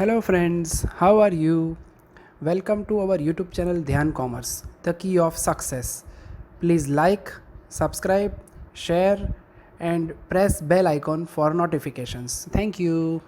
Hello friends, how are you? Welcome to our YouTube channel Dhyan Commerce, the key of success. Please like, subscribe, share and press bell icon for notifications. Thank you.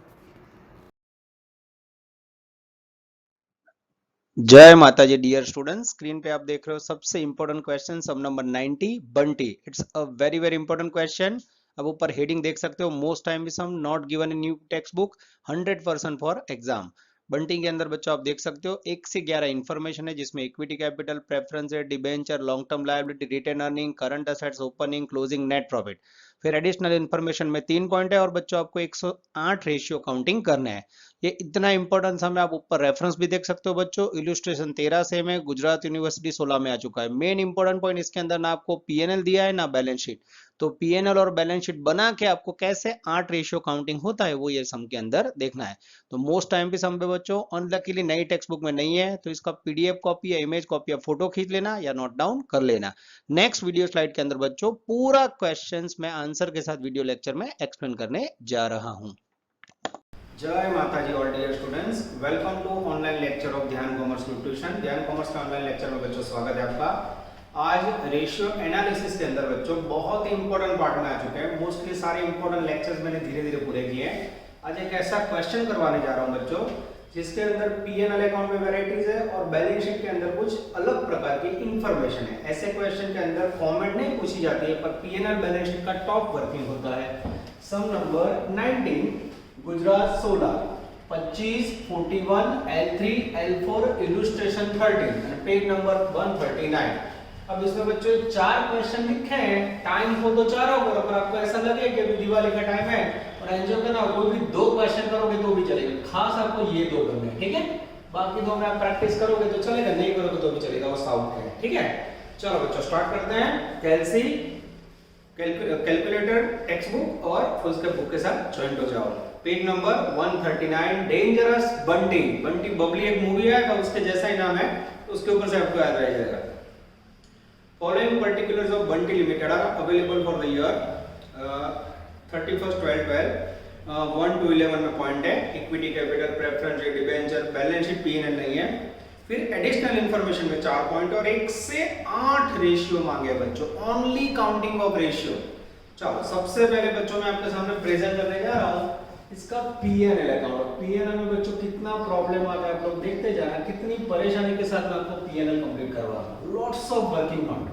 जय माता जी dear students. Screen पे आप देख रहे हो सबसे important question सब number 90 बंटी। It's a very very important question. अब ऊपर हेडिंग देख सकते हो, मोस्ट टाइम भी some not given in new textbook 100% for exam. बंटी के अंदर बच्चों आप देख सकते हो 1 से 11 इंफॉर्मेशन है, जिसमें इक्विटी कैपिटल, प्रेफरेंस है, debenture, long term liability, retain earning, current assets, opening, closing, net profit. फिर एडिशनल इन्फॉर्मेशन में 3 पॉइंट है और बच्चों आपको 108 रेशियो काउंटिंग करना है। ये इतना इंपॉर्टेंस हमें, आप ऊपर रेफरेंस भी देख सकते हो बच्चों। इलस्ट्रेशन 13 से में गुजरात यूनिवर्सिटी 16 में आ चुका है। मेन इंपॉर्टेंट पॉइंट इसके अंदर ना आपको पीएनएल दिया है ना बैलेंस शीट। तो पीएनएल और बैलेंस शीट बना के आपको कैसे 8 रेशियो काउंटिंग होता है वो ये सम के अंदर देखना है। तो मोस्ट टाइम भी सम पे बच्चों अनलकीली नई टेक्स्ट बुक में नहीं है, तो इसका पीडीएफ कॉपी या इमेज कॉपी या फोटो खींच लेना या नोट डाउन कर लेना। नेक्स्ट वीडियो स्लाइड के अंदर बच्चों पूरा क्वेश्चंस मैं आंसर के साथ वीडियो लेक्चर में एक्सप्लेन करने जा रहा हूं। जय माता जी all dear students, welcome to online lecture of Dhyan commerce nutrition. Dhyan commerce के ऑनलाइन लेक्चर में बच्चों स्वागत है आपका। आज रेशियो एनालिसिस के अंदर बच्चों बहुत ही इंपॉर्टेंट पार्ट में आ चुके हैं। मोस्टली सारे इंपॉर्टेंट लेक्चर्स मैंने धीरे धीरे पूरे किए हैं। आज एक ऐसा क्वेश्चन करवाने जा रहा हूं बच्चों जिसके अंदर पीएनएल अकाउंट में वेराइटीज है और बैलेंस शीट के अंदर कुछ अलग प्रकार की इंफॉर्मेशन है। ऐसे क्वेश्चन के अंदर फॉर्मेट नहीं पूछी जाती है, पर पीएनएल बैलेंस शीट का टॉप वर्किंग होता है। Sum number 19 Gujarat 16 25 41 L3 L4 illustration 13 page number 139। अब इसमें बच्चों 4 क्वेश्चन लिखे हैं। टाइम हो तो 4 होगा, अगर आपको ऐसा लगे कि अभी दिवाली का टाइम है और एंजॉय करना, कोई भी 2 क्वेश्चन करोगे तो भी चलेगा। खास आपको ये 2 करने हैं, ठीक है। बाकी 2 में आप प्रैक्टिस करोगे तो चलेगा, नहीं करोगे तो भी चलेगा, वो साउथ है, ठीक है। चलो बच्चों स्टार्ट करते हैं। कैलसी कैलकुलेटर टेक्स्ट बुक और उसके बुक के साथ ज्वाइंट हो जाओ। Page number 139 dangerous Bunty. Bunty Babli एक मूवी है तो उसके जैसा ही नाम है, तो उसके ऊपर से आपको याद रह जाएगा। Following particulars of Bunty limited are available for the year 31/12/12 1 to 11 में पॉइंट है। Equity capital, preference, debenture, balance sheet, PNL नहीं है। फिर एडिशनल इंफॉर्मेशन में 4 पॉइंट और 1 से 8 रेशियो मांगे बच्चों, ओनली काउंटिंग ऑफ रेशियो। चलो सबसे पहले बच्चों मैं आपके सामने प्रेजेंट करने जा रहा हूं इसका पीएनएल अकाउंट। पीएनएल में बच्चों कितना प्रॉब्लम आता है आप लोग देखते जाना, कितनी परेशानी के साथ मैं आपको पीएनएल कंप्लीट करवा रहा हूं। Lots of working note.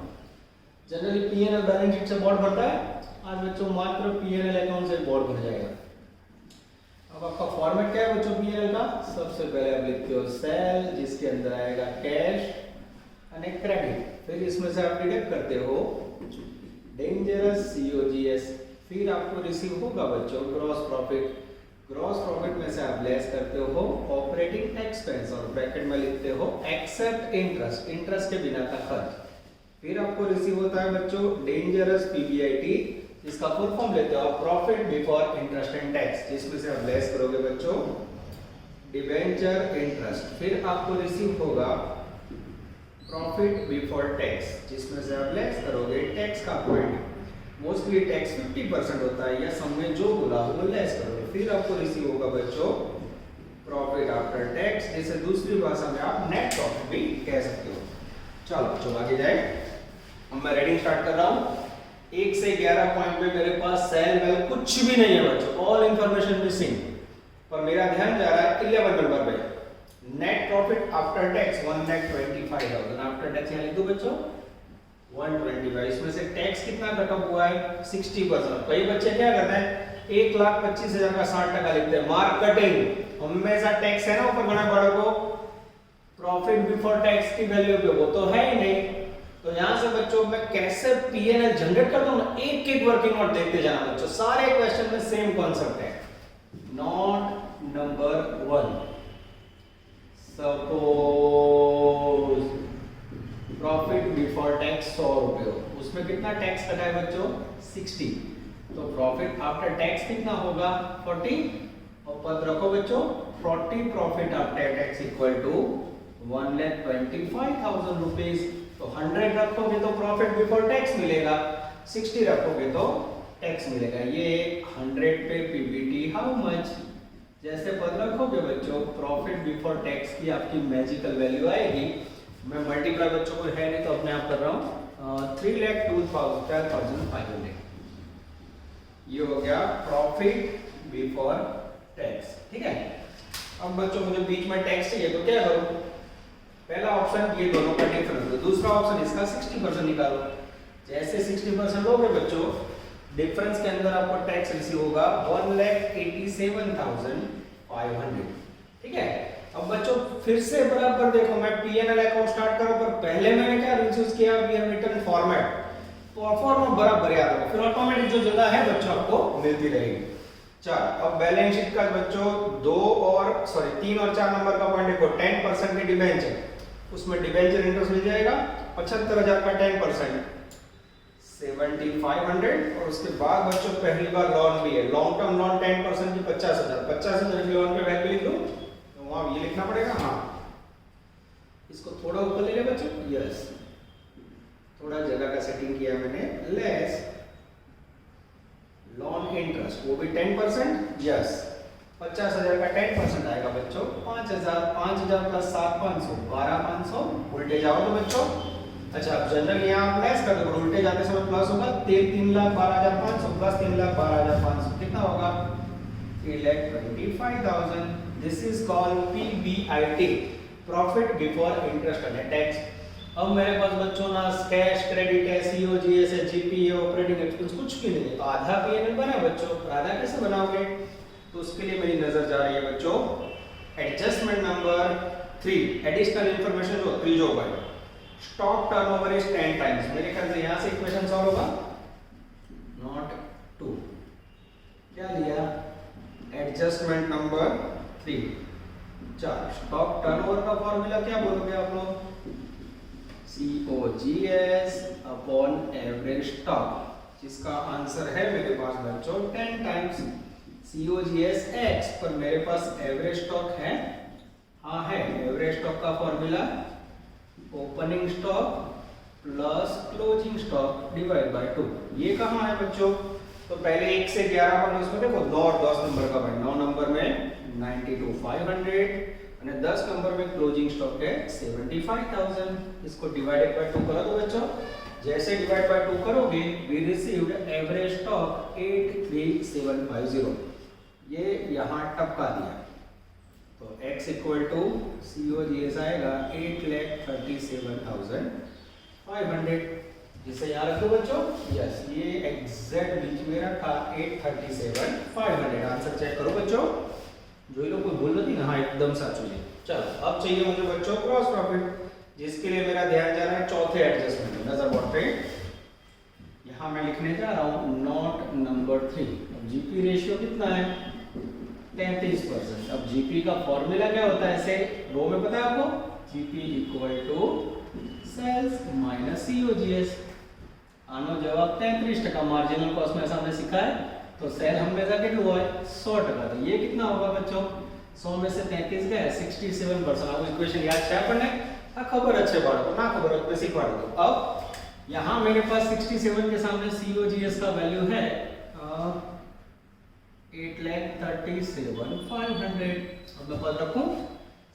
Generally PNL balance sheet से बोर्ड भरता है, आज बच्चों मात्र पीएनएल अकाउंट से बोर्ड भर जाएगा। अब आपका फॉर्मेट क्या है बच्चों पीएनएल का? सबसे पहले आप लिखते हो सेल, जिसके अंदर आएगा कैश और क्रेडिट। फिर इसमें से आप डिडक्ट करते हो डेंजरस सीओजीएस। फिर आपको रिसीव होगा बच्चों ग्रॉस प्रॉफिट। ग्रॉस प्रॉफिट में से आप लेस करते हो ऑपरेटिंग एक्सपेंस और ब्रैकेट में लिखते हो एक्सेप्ट इंटरेस्ट, इंटरेस्ट के बिना का खर्च। फिर आपको रिसीव होता है बच्चों डेंजरस पीबीआईटी, जिसका फुल फॉर्म लेते हो आप profit before interest and tax, जिसमें से आप लेस करोगे बच्चों डिबेंचर इंटरेस्ट। फिर आपको रिसीव होगा प्रॉफिट बिफोर टैक्स, जिसमें से आप लेस करोगे टैक्स का पॉइंट। मोस्टली टैक्स 50% होता है, या सब में जो बोला वो लेस करोगे। फिर आपको रिसीव होगा बच्चों प्रॉफिट आफ्टर टैक्स, जिसे दूसरी भाषा में आप नेट प्रॉफिट भी कह सकते हो। चलो बच्चों आगे जाए। अब मैं रीडिंग स्टार्ट कर रहा हूं। 1 से 11 पॉइंट पे मेरे पास सेल वेल कुछ भी नहीं है बच्चों, ऑल इंफॉर्मेशन मिसिंग। पर मेरा ध्यान जा रहा है 11 नंबर पे। Net profit after tax 1,25,000 after tax, यहां लिख दो बच्चों 125। इसमें से टैक्स कितना कट ऑफ हुआ है? 60%। कई बच्चे क्या करते हैं 1,25,000 का 60% लिखते हैं, मार्क कटिंग। हमेशा टैक्स है ना ऊपर बड़ा बड़ा को, प्रॉफिट बिफोर टैक्स की वैल्यू पे वो तो है ही नहीं। तो यहां से बच्चों मैं कैसे पीएनएल जनरेट करता हूं, एक एक वर्किंग नोट देखते जाना बच्चों। सारे क्वेश्चन में सेम कॉन्सेप्ट है। Note number 1, suppose profit before tax 100 रुपए हो, उसमें कितना टैक्स कटा है बच्चों? 60। तो प्रॉफिट आफ्टर टैक्स कितना होगा? 40। और पद रखो बच्चों 40 profit after tax equal to 1,25,000 rupees. तो 100 रखोगे तो प्रॉफिट बिफोर टैक्स मिलेगा, 60 रखोगे तो टैक्स मिलेगा। ये 100 पे पीबीटी हाउ मच? जैसे पद रखोगे बच्चों प्रॉफिट बिफोर टैक्स की आपकी मैजिकल वैल्यू आएगी। मैं मल्टीप्लाई बच्चों को है नहीं तो अपने आप कर रहा हूँ 3,02,500 ये हो गया प्रॉफिट बिफोर टैक्स। ठीक है, अब बच्चों मुझे बीच में टैक्स चाहिए तो क्या करूँ? पहला ऑप्शन ये दोनों का डिफरेंस, दूसरा ऑप्शन इसका 60% निकालो। जैसे 60% लोगे बच्चों डिफरेंस के अंदर आपको टैक्स रिसीव होगा 1,87,500। ठीक है, अब बच्चों फिर से बराबर देखो, मैं P&L अकाउंट स्टार्ट करूं पर पहले मैंने क्या यूज किया वी हैव रिटन फॉर्मेट, तो फॉर्मेट बराबर याद रखो, फिर ऑटोमेटिक जो जगह है बच्चों आपको मिलती रहेगी। चल अब बैलेंस शीट का बच्चों 3 और 4 नंबर का पॉइंट देखो 10% की डिबेंचर, उसमें डिबेंचर इंटरेस्ट मिल जाएगा 75,000 का 10% 7,500 और उसके बाद बच्चों पहली बार लोन भी है, लॉन्ग टर्म लोन 10% की 50,000 की लोन पे वैल्यू लिख दो तो वहां ये लिखना पड़ेगा। हाँ इसको थोड़ा ऊपर ले ले बच्चों, यस थोड़ा जगह का सेटिंग किया मैंने, लेस लोन इंटरेस्ट वो भी 10%, यस 50,000 का 10% आएगा बच्चों 5,000 प्लस 7,500 12,500 उल्टे जाओ तो बच्चों। अच्छा अब जनरल यहाँ आप लेस कर दो, उल्टे जाते समय प्लस होगा 3,12,500 प्लस 3,12,500 कितना होगा 3,25,000। This is called PBIT, profit before interest and tax. अब मेरे पास बच्चों ना कैश क्रेडिट है, COGS है, GP है, ऑपरेटिंग एक्सपेंस कुछ भी नहीं है, तो आधा P&L बना बच्चों, आधा कैसे बनाओगे? तो उसके लिए मेरी नजर जा रही है बच्चों एडजस्टमेंट नंबर 3, एडिशनल इंफॉर्मेशन जो 3 जो होगा स्टॉक टर्नओवर इज 10 टाइम्स। मेरे ख्याल से यहां से इक्वेशन सॉल्व होगा, नॉट 2 क्या लिया एडजस्टमेंट नंबर 3। चल स्टॉक टर्नओवर का फॉर्मूला क्या बोलोगे आप लोग? COGS अपॉन एवरेज स्टॉक, जिसका आंसर है मेरे पास बच्चों 10 टाइम्स COGS X, पर मेरे पास एवरेज स्टॉक है, हाँ है एवरेज स्टॉक का formula opening stock plus closing stock divide by 2। ये कहाँ है बच्चों? तो पहले 1 से 11 पर उसमें देखो 9 और 10 नंबर का भाई, 9 नंबर में 92,500 और 10 नंबर में क्लोजिंग स्टॉक है 75,000। इसको डिवाइडेड बाय 2 करो तो बच्चों जैसे डिवाइड बाय 2 करोगे वी रिसीव्ड एवरेज स्टॉक 83,750, ये यहाँ टपका दिया तो x इक्वल टू COGS आएगा 8,37,500, जिसे यहाँ रख दो बच्चों, यस ये एग्जैक्ट बीच में रखा 8,37,500। आंसर चेक करो बच्चों, जो ये लोग कोई भूल नहीं ना, हाँ एकदम साचो है। चलो अब चाहिए मुझे बच्चों क्रॉस प्रॉफिट, जिसके लिए मेरा ध्यान जा रहा है चौथे एडजस्टमेंट में। नजर बोर्ड पे यहाँ मैं लिखने जा रहा हूँ नोट नंबर 3। अब GP रेशियो कितना है 33%। अब GP का फॉर्मूला क्या होता है ऐसे रो में पता है आपको, GP equal to sales minus COGS। आनो जवाब 33%, मार्जिनल कॉस्ट में हमने सीखा है, तो सेल हमेशा कितना हुआ है 100%, तो ये कितना होगा बच्चों 100 में से 33 गए 67%। आपको इक्वेशन याद है पढ़ने खबर अच्छे पढ़ो ना खबर वैसे ही पढ़ दो। अब यहाँ मेरे पास 67 के सामने COGS का वैल्यू है 8,37,500। अब मैं पद रखूं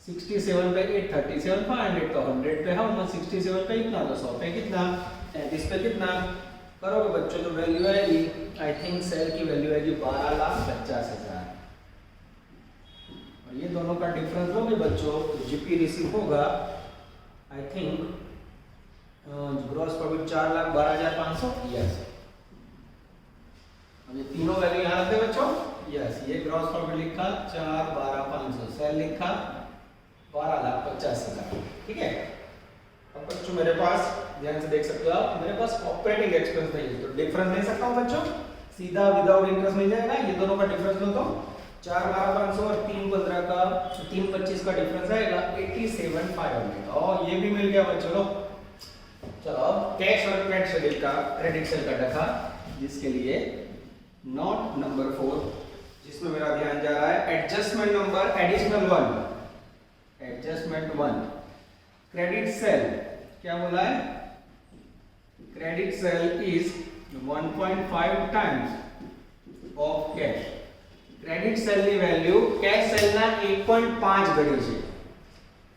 67 पे 8,37,500 तो 100 पे है, 67 पे कितना तो 100 पे कितना 33 पे कितना करोगे बच्चों, तो वैल्यू आएगी आई थिंक सेल की वैल्यू आएगी 12,50,000। और ये दोनों का डिफरेंस लोगे बच्चों तो GP रिसीव होगा I think gross profit 4,12,500, yes. अब ये तीनों वैल्यू यहाँ रखते बच्चों, यस ये ग्रॉस प्रॉफिट लिखा 4,12,500, सेल लिखा 12,50,000। ठीक है, अब बच्चों मेरे पास ध्यान से देख सकते हो आप, मेरे पास ऑपरेटिंग एक्सपेंस नहीं है तो डिफरेंस ले सकता हूँ बच्चों, सीधा विदाउट इंटरेस्ट मिल जाएगा। ये दोनों का डिफरेंस लो तो 4,12,500 और 3,15 का 3,25 का डिफरेंस आएगा 87,500, और ये भी मिल गया बच्चों लो। चलो अब कैश और क्रेडिट सेल का रखा, जिसके लिए नोट नंबर 4, जिसमें मेरा ध्यान जा रहा है adjustment number additional 1, adjustment 1 credit sale क्या बोला है, credit sale is 1.5 times of cash. Credit સેલની વેલ્યુ કેશ સેલના 1.5 ગણી છે।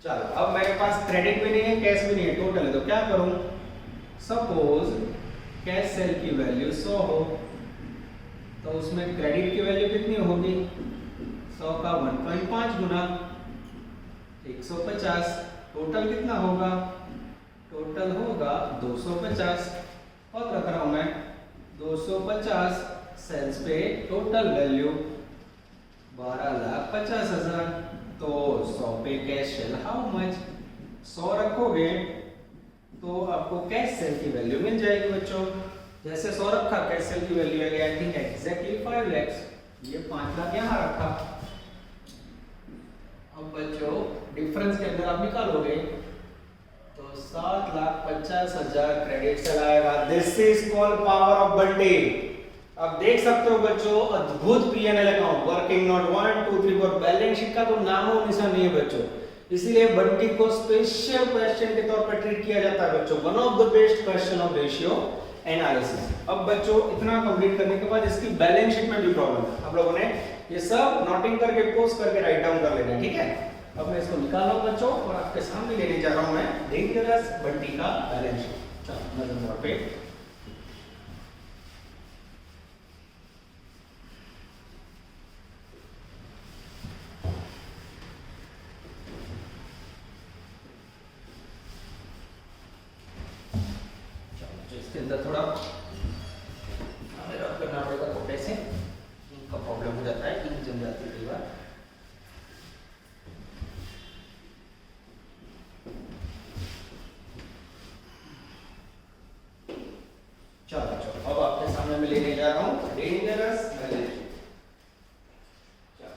चलो अब मेरे पास क्रेडिट भी नहीं है कैश भी नहीं है, टोटल है, तो क्या करूं? सपोज कैश सेल की वैल्यू 100 हो तो उसमें क्रेडिट की वैल्यू कितनी होगी? 100 का 1.5 गुना 150, टोटल कितना होगा? टोटल होगा 250। और रख रहा हूं मैं 250 सेल्स पे टोटल वैल्यू 12,50,000। तो 100 पे कैश सेल हाउ मच? 100 रखोगे तो आपको कैश सेल की वैल्यू मिल जाएगी बच्चों। जैसे 100 रखा कैश सेल की वैल्यू आ गई आई थिंक एग्जैक्टली 5 लाख। ये 5 लाख यहाँ रखा। अब बच्चों डिफरेंस के अंदर आप निकालोगे तो 7,50,000 क्रेडिट सेल आएगा। This is called power of Bunty. अब देख सकते हो बच्चों अद्भुत PNL account, working note 1 2 3 4। Balance sheet का तो नामो निशान नहीं है बच्चों, इसीलिए बंटी को स्पेशल क्वेश्चन के तौर पर ट्रीट किया जाता है बच्चों। One of the best question of ratio analysis. अब बच्चों इतना कंप्लीट करने के बाद इसकी बैलेंस शीट में भी प्रॉब्लम है। आप लोगों ने ये सब नोटिंग करके पोस्ट करके राइट डाउन कर लेना है, ठीक है। अब मैं इसको निकाल रहा हूं बच्चों और आपके सामने लेने जा रहा हूं मैं डेंजरस बंटी का बैलेंस शीट। चलो नजर मोड़ पे इसके अंदर थोड़ा हमें रब करना पड़ेगा कपड़े से, इनका प्रॉब्लम हो जाता है, इंक जम जाती है कई बार। चलो चलो अब आपके सामने मैं लेने जा रहा हूँ dangerous balance sheet.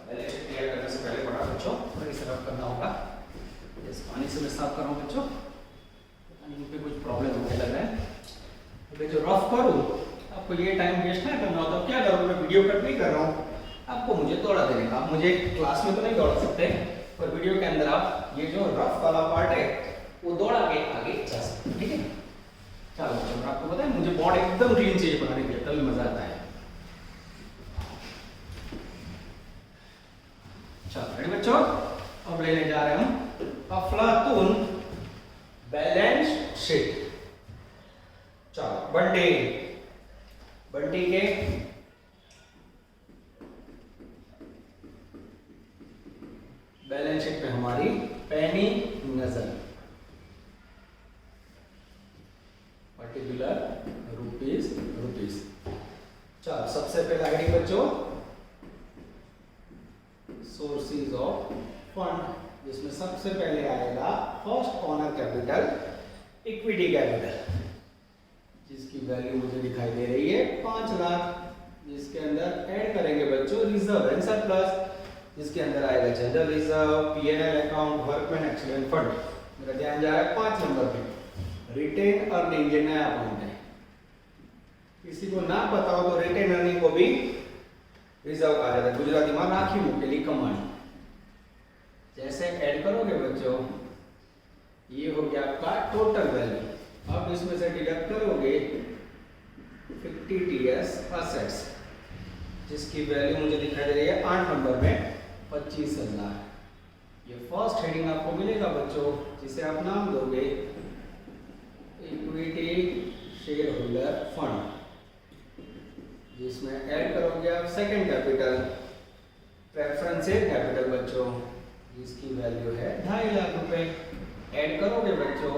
Balance sheet तैयार करने से पहले बड़ा बच्चों थोड़ी सी रब करना होगा। इस पानी से मैं साफ कर रहा हूँ बच्चों, इन पे कुछ प्रॉब्लम होने लग रहा है। जो रफ करूं आपको ये टाइम वेस्ट ना करना होता, क्या करूं मैं वीडियो कट नहीं कर रहा हूं, आपको मुझे दौड़ा देने का। आप मुझे क्लास में तो नहीं दौड़ा सकते, पर वीडियो के अंदर आप ये जो रफ वाला पार्ट है वो दौड़ा के आगे जा सकते हैं, ठीक है। चलो बच्चों आपको पता है मुझे बोर्ड एकदम क्लीन चाहिए बनाने के लिए, तभी मजा आता है। चलो रेडी बच्चों, अब लेने जा रहे हम अफलातून बैलेंस शीट। चलो बंटी के बैलेंस शीट में हमारी पैनी नजर, पर्टिकुलर रुपीस। चलो सबसे पहला आइडी बच्चों सोर्सेज ऑफ फंड, जिसमें सबसे पहले आएगा first owner capital, equity capital, जिसकी वैल्यू मुझे दिखाई दे रही है 5 लाख। जिसके अंदर ऐड करेंगे बच्चों रिजर्व एंड सरप्लस, जिसके अंदर आएगा general reserve, PNL account, workman accident fund. मेरा ध्यान जा रहा है 5 नंबर पे। रिटेन अर्निंग ये नया अकाउंट है, किसी को ना पता हो तो रिटेन अर्निंग को भी रिजर्व कहा जाता है, गुजराती में राखी मूकेली कमाणी। जैसे ऐड करोगे बच्चों ये हो गया आपका टोटल वैल्यू। अब इसमें से डिडक्ट करोगे 50 टीएस असेट्स, जिसकी वैल्यू मुझे दिखाई दे रही है 8 नंबर में 25,000। ये फर्स्ट हेडिंग आपको मिलेगा बच्चों, जिसे आप नाम दोगे इक्विटी शेयर होल्डर फंड, जिसमें ऐड करोगे आप second capital preference share capital बच्चों, जिसकी वैल्यू है 2.5 लाख रुपए। ऐड करोगे बच्चों,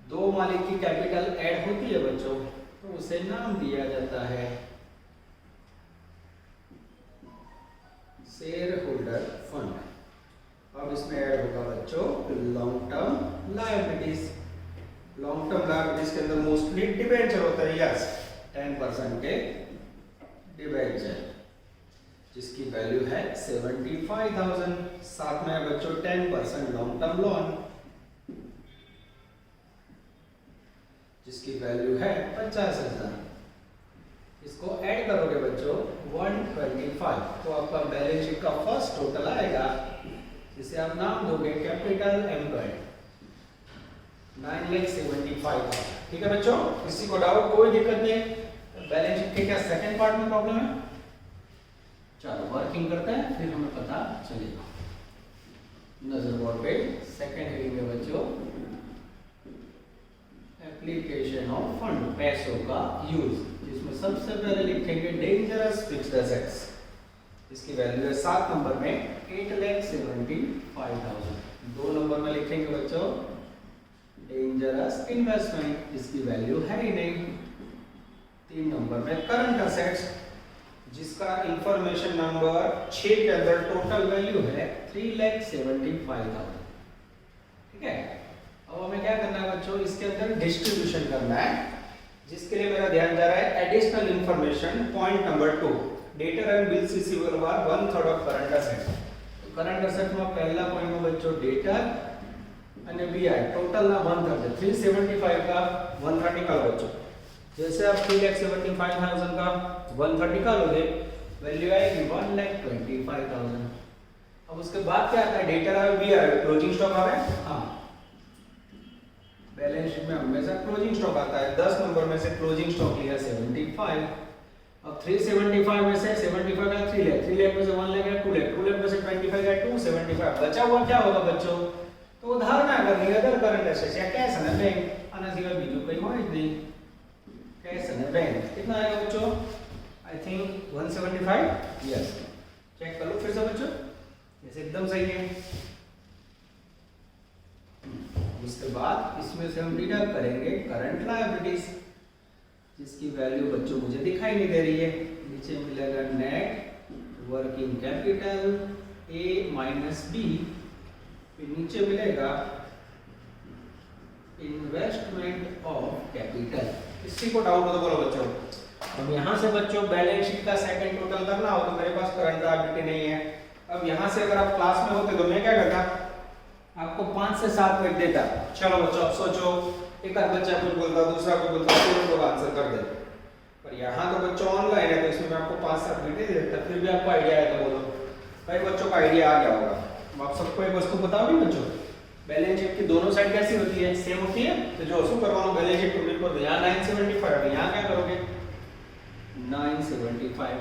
दो मालिक की कैपिटल ऐड होती है बच्चों तो उसे नाम दिया जाता है शेयर होल्डर फंड। अब इसमें ऐड होगा बच्चों long term liabilities. Long term liabilities के अंदर मोस्टली डिबेंचर होता है, यस 10% के डिबेंचर, जिसकी वैल्यू है 75,000। साथ में बच्चों 10% लॉन्ग टर्म लोन, जिसकी वैल्यू है 50,000। इसको ऐड करोगे बच्चों 125 तो आपका बैलेंस शीट का फर्स्ट टोटल आएगा, जिसे आप नाम दोगे कैपिटल एम्प्लॉयड 9,75,000। ठीक है बच्चों, किसी को डाउट कोई दिक्कत नहीं। बैलेंस शीट के क्या सेकंड पार्ट में प्रॉब्लम है? चलो वर्किंग करते हैं फिर हमें पता चलेगा। नजर बोर्ड पे सेकंड हेडिंग में बच्चों एप्लीकेशन ऑफ फंड, पैसों का यूज, जिसमें सबसे पहले लिखेंगे डेंजरस फिक्स्ड एसेट्स, इसकी वैल्यू है 7 नंबर में 8,75,000। 2 नंबर में लिखेंगे बच्चों डेंजरस इन्वेस्टमेंट, इसकी वैल्यू है ही नहीं। 3 नंबर में करंट एसेट्स, जिसका इंफॉर्मेशन नंबर 6 के अंदर टोटल वैल्यू है 3,75,000। ठीक है, अब हमें क्या करना है बच्चों, इसके अंदर डिस्ट्रीब्यूशन करना है, जिसके लिए मेरा ध्यान जा रहा है additional information point number 2, debtor and bills receivable are 1/3 of current asset. तो करंट एसेट में पहला पॉइंट में बच्चों डेटर અને બીઆઈ टोटल ना 1/3, 375 का 1/3 निकालो बच्चों। जैसे आप 3,75,000 का 1/3 निकालोगे वैल्यू आएगी 1,25,000। अब उसके बाद क्या आता है, डेटर आए बी आए क्लोजिंग स्टॉक आ रहा है। हाँ, बैलेंस शीट में हमेशा क्लोजिंग स्टॉक आता है। 10 नंबर में से क्लोजिंग स्टॉक लिया 75। अब 375 में से 75 का 3 लाख, 3 लाख में से 1 लाख है 2 लाख, 2 लाख में से 25 का 275, बचा हुआ क्या होगा बच्चों, तो उधार ना करनी अदर करंट एसेट्स या कैश અને बैंक, આના સિવાય બીજું કંઈ હોય જ નહીં। कैश અને बैंक कितना आएगा बच्चों, आई थिंक 175। यस, चेक कर लो फिर से बच्चों, ये एकदम सही है। उसके बाद इसमें से हम डिडक्ट करेंगे करंट लायबिलिटीज, जिसकी वैल्यू बच्चों मुझे दिखाई नहीं दे रही है। नीचे मिलेगा net working capital A minus B, फिर नीचे मिलेगा इन्वेस्टमेंट ऑफ कैपिटल। किसी को डाउट हो तो बोलो बच्चों। अब यहाँ से बच्चों बैलेंस शीट का सेकंड टोटल करना हो तो मेरे पास करंट लायबिलिटी नहीं है। अब यहाँ से अगर आप क्लास में होते तो मैं क्या करता, आपको 5 से 7 मिनट देता। चलो बच्चों अब सोचो, एक आध बच्चा कुछ बोलता, दूसरा कुछ बोलता, फिर लोग आंसर कर दे। पर यहाँ तो बच्चों ऑनलाइन है तो इसमें मैं आपको 5-7 मिनट दे देता, फिर भी आपको आइडिया है तो बोलो भाई बच्चों का आइडिया आ गया होगा। आप सबको एक वस्तु बताओ नहीं बच्चों, बैलेंस शीट की दोनों साइड कैसी होती है, सेम होती है। तो जो શું કરવાનું बैलेंस शीट टोटल को यहाँ 975, यहाँ क्या करोगे 975,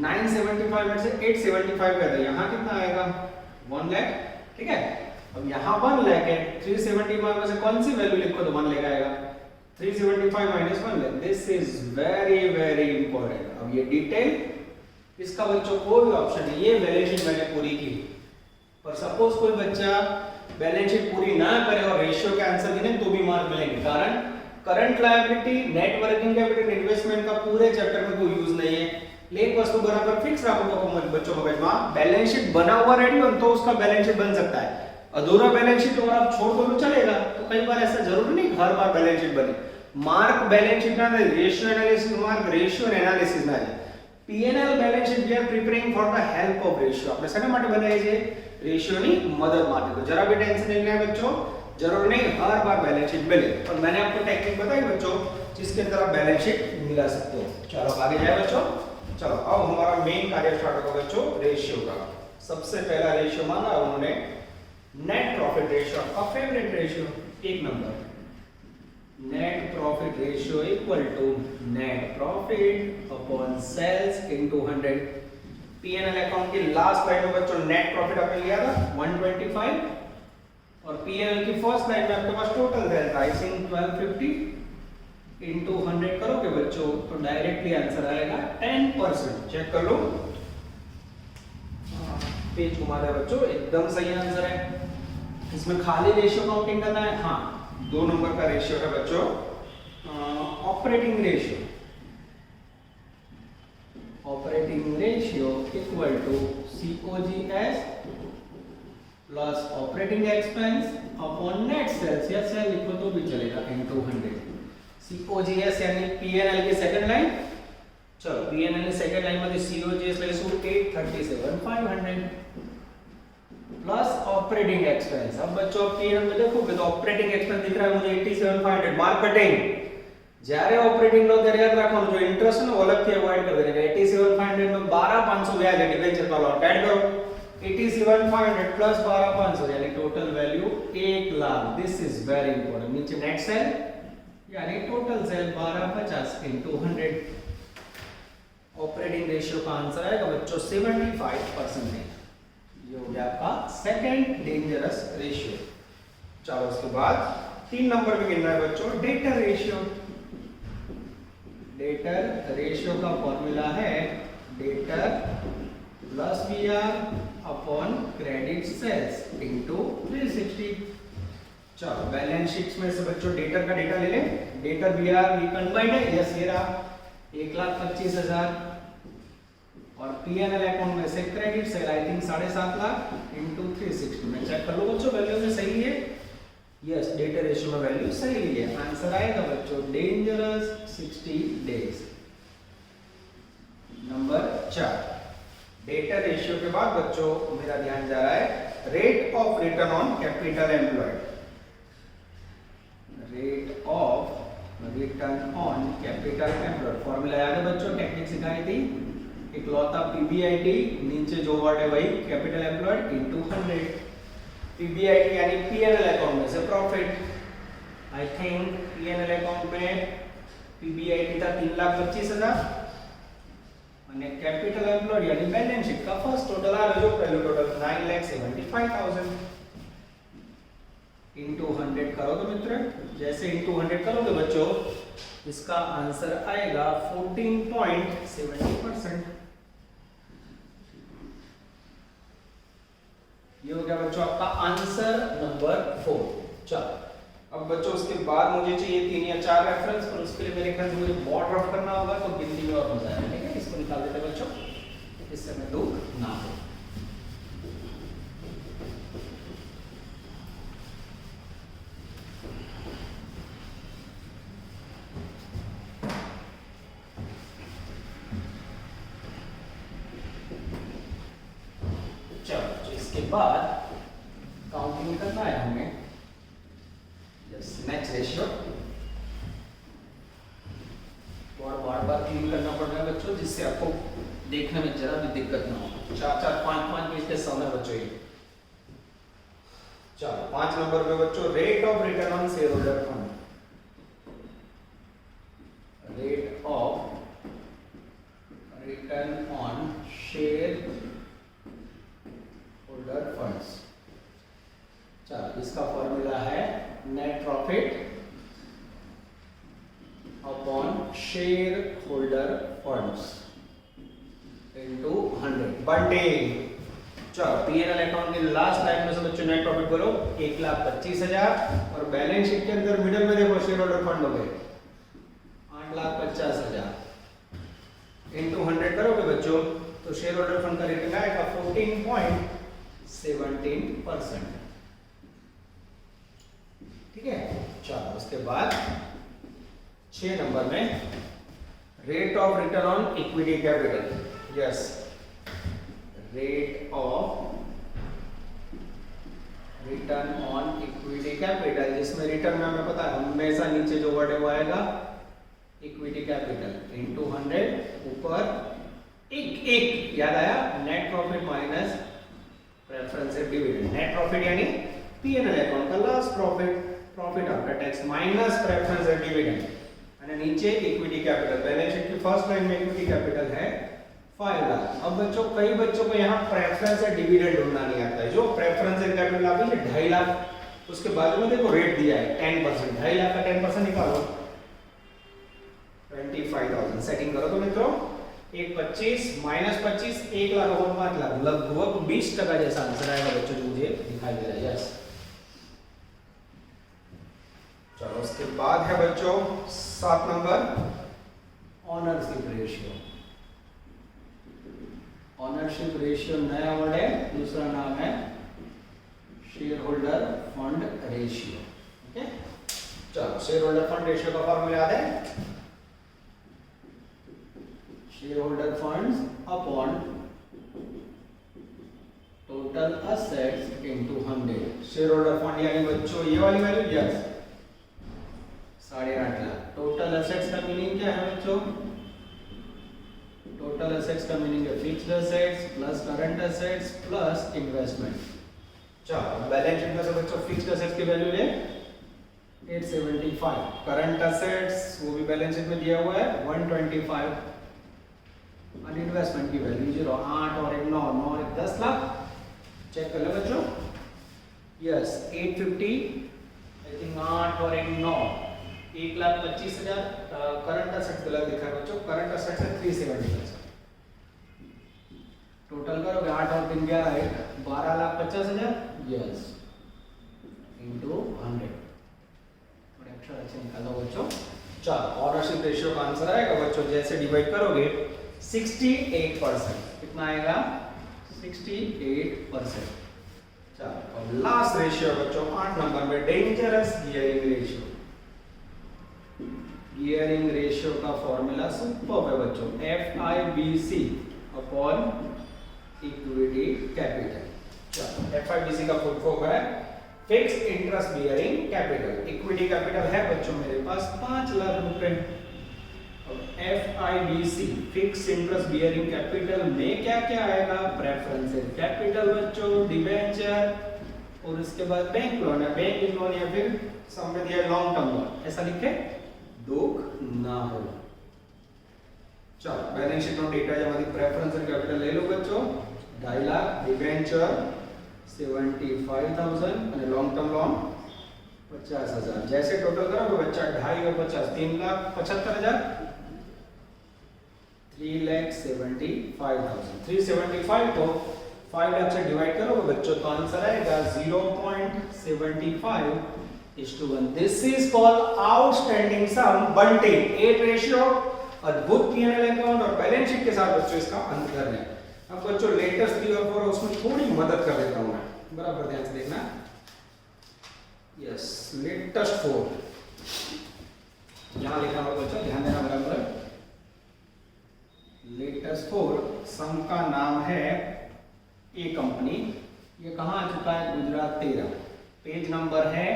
975 में से 875 का, यहाँ कितना आएगा 1 लाख। ठीक है, अब यहाँ 1 लाख है, 375 में से कौन सी वैल्यू लिखो तो 1 लाख आएगा, 375 minus 1 lakh. This is very very important. अब ये डिटेल इसका बच्चों कोई भी ऑप्शन नहीं, ये बैलेंस शीट मैंने पूरी की। पर सपोज कोई बच्चा बैलेंस शीट पूरी ना करे और रेशियो के आंसर देने तो भी मार्क मिलेंगे, कारण current liability, net working capital, investment का पूरे चैप्टर में कोई यूज नहीं है। एक वस्तु बराबर फिक्स रखो बच्चों मगज में, बैलेंस शीट बना हुआ रेडी हो तो उसका बैलेंस शीट बन सकता है। अधूरा बैलेंस शीट और आप छोड़ दो तो चलेगा, तो कई बार ऐसा जरूरी नहीं हर बार बैलेंस शीट बने। मार्क बैलेंस शीट ना ratio analysis, mark ratio analysis ना P&L balance sheet we are preparing for the help of ratio. આપણે શેના માટે બનાવીએ છીએ, રેશિયો ની મદદ માટે। તો જરા भी टेंशन नहीं लेना बच्चों, जरूर नहीं हर बार बैलेंस शीट मिले, पर मैंने आपको टेक्निक बताई बच्चों जिसके अंदर आप बैलेंस शीट मिला सकते हो। चलो आगे जाए बच्चों। चलो अब हमारा मेन कार्य स्टार्ट होगा बच्चों रेशियो का। सबसे पहला रेशियो मांगा उन्होंने नेट प्रॉफिट रेशियो, आपका favourite ratio 1 number. Net profit ratio equal to net profit upon sales into 100। P&L account की लास्ट लाइन में बच्चों नेट प्रॉफिट आपने लिया था 125 और P&L की फर्स्ट लाइन में आपके पास टोटल सेल्स था आई थिंक 1250 इनटू 100 करोगे बच्चों तो डायरेक्टली आंसर आएगा 10%। चेक कर लो, पेज घुमा दे बच्चों, एकदम सही आंसर है। इसमें खाली रेशियो काउंटिंग करना है। हाँ, 2 नंबर का रेशियो है बच्चों operating ratio. Operating ratio equal to COGS plus operating expense upon net sales, या सेल लिखो तो भी चलेगा इनटू 100। COGS यानी P&L की सेकंड लाइन। चलो P&L की सेकंड लाइन में COGS लेसू 837,500 प्लस ऑपरेटिंग एक्सपेंस। अब बच्चों P&L में देखोगे तो ऑपरेटिंग एक्सपेंस दिख रहा है मुझे 87,500 मार्क कटिंग। જ્યારે ઓપરેટિંગ નો ત્યારે યાદ રાખવાનું જો ઇન્ટરેસ્ટ નો અલગથી અવોઇડ કરી દેજો। 87,500 में 12,500 વ્યાજ है डिबेंचर का लॉट ऐड करो 87,500 प्लस 12,500 यानी total value 1 lakh. This is very important. नीचे नेट सेल यानी total sale 1250 into 100। Operating ratio का आंसर आएगा बच्चों 75%। ये हो गया आपका सेकंड डेंजरस रेशियो। चलो उसके बाद 3 नंबर पे गिनना है बच्चों डेटर रेशियो। डेटर रेशियो का फॉर्मूला है debtor plus BR upon credit sales into 360। चलो बैलेंस शीट में से बच्चों डेटर का डेटा ले लें। डेटर वीआर वी कंबाइंड है, यस ये रहा 1,25,000 और पीएनएल अकाउंट में से credit sale I think 7.5 lakh into 360 में चेक कर लो बच्चों वैल्यू में सही है, यस डेटर रेशियो में वैल्यू सही है। आंसर आएगा बच्चों dangerous 60 days. Number 4 debtor ratio के बाद बच्चों मेरा ध्यान जा रहा है rate of return on capital employed. Rate of return on capital employed formula याद है बच्चों, टेक्निक सिखाई थी इकलौता पीबीआईटी, नीचे जो वर्ड है वही कैपिटल एम्प्लॉयड इनटू 100। पीबीआईटी यानी पीएनएल अकाउंट में से profit, I think PNL account में पीबीआईटी था 3,25,000 અને कैपिटल एम्प्लॉयड यानी बैलेंस शीट का फर्स्ट टोटल आ रहा जो पहले टोटल 9,75,000 इनटू 100 करोगे मित्र। जैसे इनटू 100 करोगे बच्चों इसका आंसर आएगा 14.70%। ये हो गया बच्चों आपका आंसर नंबर 4। चलो अब बच्चों उसके बाद मुझे चाहिए 3 या 4 रेफरेंस, पर उसके लिए मेरे ख्याल से मुझे बोर्ड रफ करना होगा तो गिनती में और मजा आएगा। ठीक है इसको निकाल देते बच्चों, इससे मैं दुख ना हो। चलो इसके बाद काउंटिंग करना है हमें। नेक्स्ट रेशियो और बार-बार क्लीन करना पड़ रहा है बच्चों जिससे आपको देखने में जरा भी दिक्कत ना हो। 4-4 5-5 पेज के समय बच्चों ये। चलो 5 नंबर पे बच्चों rate of return on share holder fund. Rate of return on share holder funds. चलो इसका फॉर्मूला है net profit upon share holder funds into 100 बंटे। चलो पीएनएल अकाउंट के लास्ट लाइन में से बच्चों नेट प्रॉफिट बोलो 1,25,000 और बैलेंस शीट के अंदर मिडिल में देखो शेयर होल्डर फंड हो गए 8,50,000 इनटू 100 करोगे बच्चों तो शेयर होल्डर फंड का रिटर्न आएगा 14.17%। ठीक है चलो उसके बाद 6 नंबर में rate of return on equity capital. Yes rate of return on equity capital, जिसमें रिटर्न में हमें पता है हमेशा नीचे जो वर्ड है वो आएगा इक्विटी कैपिटल इनटू 100 ऊपर एक याद आया net profit minus preference dividend. Net profit यानी पीएनएल अकाउंट का last profit, profit after tax minus preference dividend और नीचे इक्विटी कैपिटल। बैलेंस शीट की फर्स्ट लाइन में इक्विटी कैपिटल है 5 लाख। अब बच्चों कई बच्चों को यहाँ प्रेफरेंस या डिविडेंड ढूंढना नहीं आता है। जो प्रेफरेंस या कैपिटल आप 2.5 लाख उसके बाजू में देखो रेट दिया है 10%, 2.5 लाख का 10% निकालो 25,000 सेटिंग करो तो मित्रों 1,25 माइनस 25 1 लाख और 5 लाख लगभग 20% जैसा आंसर आएगा बच्चों जो मुझे दिखाई दे रहा है। यस चलो उसके बाद है बच्चों 7 number ownership ratio. Ownership ratio नया वर्ड है, दूसरा नाम है share holder fund ratio. Okay चलो शेयर होल्डर फंड रेशियो का फॉर्मूला याद है share holder funds upon total assets into 100। Share holder fund यानी बच्चों ये वाली value yes 8.5 lakh. Total assets का मीनिंग क्या है बच्चों? टोटल एसेट्स का मीनिंग है fixed assets plus current assets plus investment. चलो बैलेंस शीट में से बच्चों फिक्स्ड एसेट्स की वैल्यू ले 875, करंट एसेट्स वो भी बैलेंस शीट में दिया हुआ है 125, और इन्वेस्टमेंट की वैल्यू 0, 8 और 1 9, 9 और 1 10 लाख। चेक कर ले बच्चों, यस 850, आई थिंक 8 और 1 9, 1,25,000। करंट असेट गलत दिखा है बच्चों, करंट असेट है 370। टोटल करोगे 8 और 3 11 है 12,50,000, यस इंटू 100। और एक्स्ट्रा अच्छे निकालो बच्चों। चलो ऑनरशिप रेशियो का आंसर आएगा बच्चों, जैसे डिवाइड करोगे 68%, कितना आएगा 68%। चलो और लास्ट रेशियो बच्चों 8 नंबर में dangerous gearing ratio. Gearing ratio का फॉर्मूला सुपर है बच्चों, FIBC अपॉन इक्विटी कैपिटल। चलो FIBC का फुल फॉर्म है fix interest bearing capital. Equity capital है बच्चों मेरे पास 5 लाख रुपए। और FIBC fix interest bearing capital में क्या क्या आएगा, प्रेफरेंशियल कैपिटल बच्चों, डिबेंचर और उसके बाद बैंक लोन है, बैंक लोन या फिर समझ दिया लॉन्ग टर्म लोन, ऐसा लिखे दुख ना हो। चलो बैलेंस शीट નો ડેટા જેમાંથી પ્રેફરન્શિયલ કેપિટલ લઈ લો બચ્ચો 2.5 લાખ, ડિબેન્ચર 75,000 અને લોંગ ટર્મ લોન 50,000। जैसे टोटल करोगे बच्चा 2.5 और 50 3,75,000, 3,75,000। 375 को 5 लाख से डिवाइड करोगे बच्चों तो आंसर आएगा 0.75:1। दिस इज कॉल्ड आउटस्टैंडिंग सम बंटिंग। 8 रेशियो अद्भुत P&L अकाउंट और बैलेंस शीट के साथ बच्चों इसका अंतर है। अब बच्चों लेटेस्ट 3 और 4 उसमें थोड़ी मदद कर देता हूं मैं, बराबर ध्यान से देखना। यस लेटेस्ट 4 यहां लिखा हुआ बच्चों, ध्यान देना बराबर। लेटेस्ट 4 सम का नाम है ए कंपनी, ये कहां आ चुका है, गुजरात 13, पेज नंबर है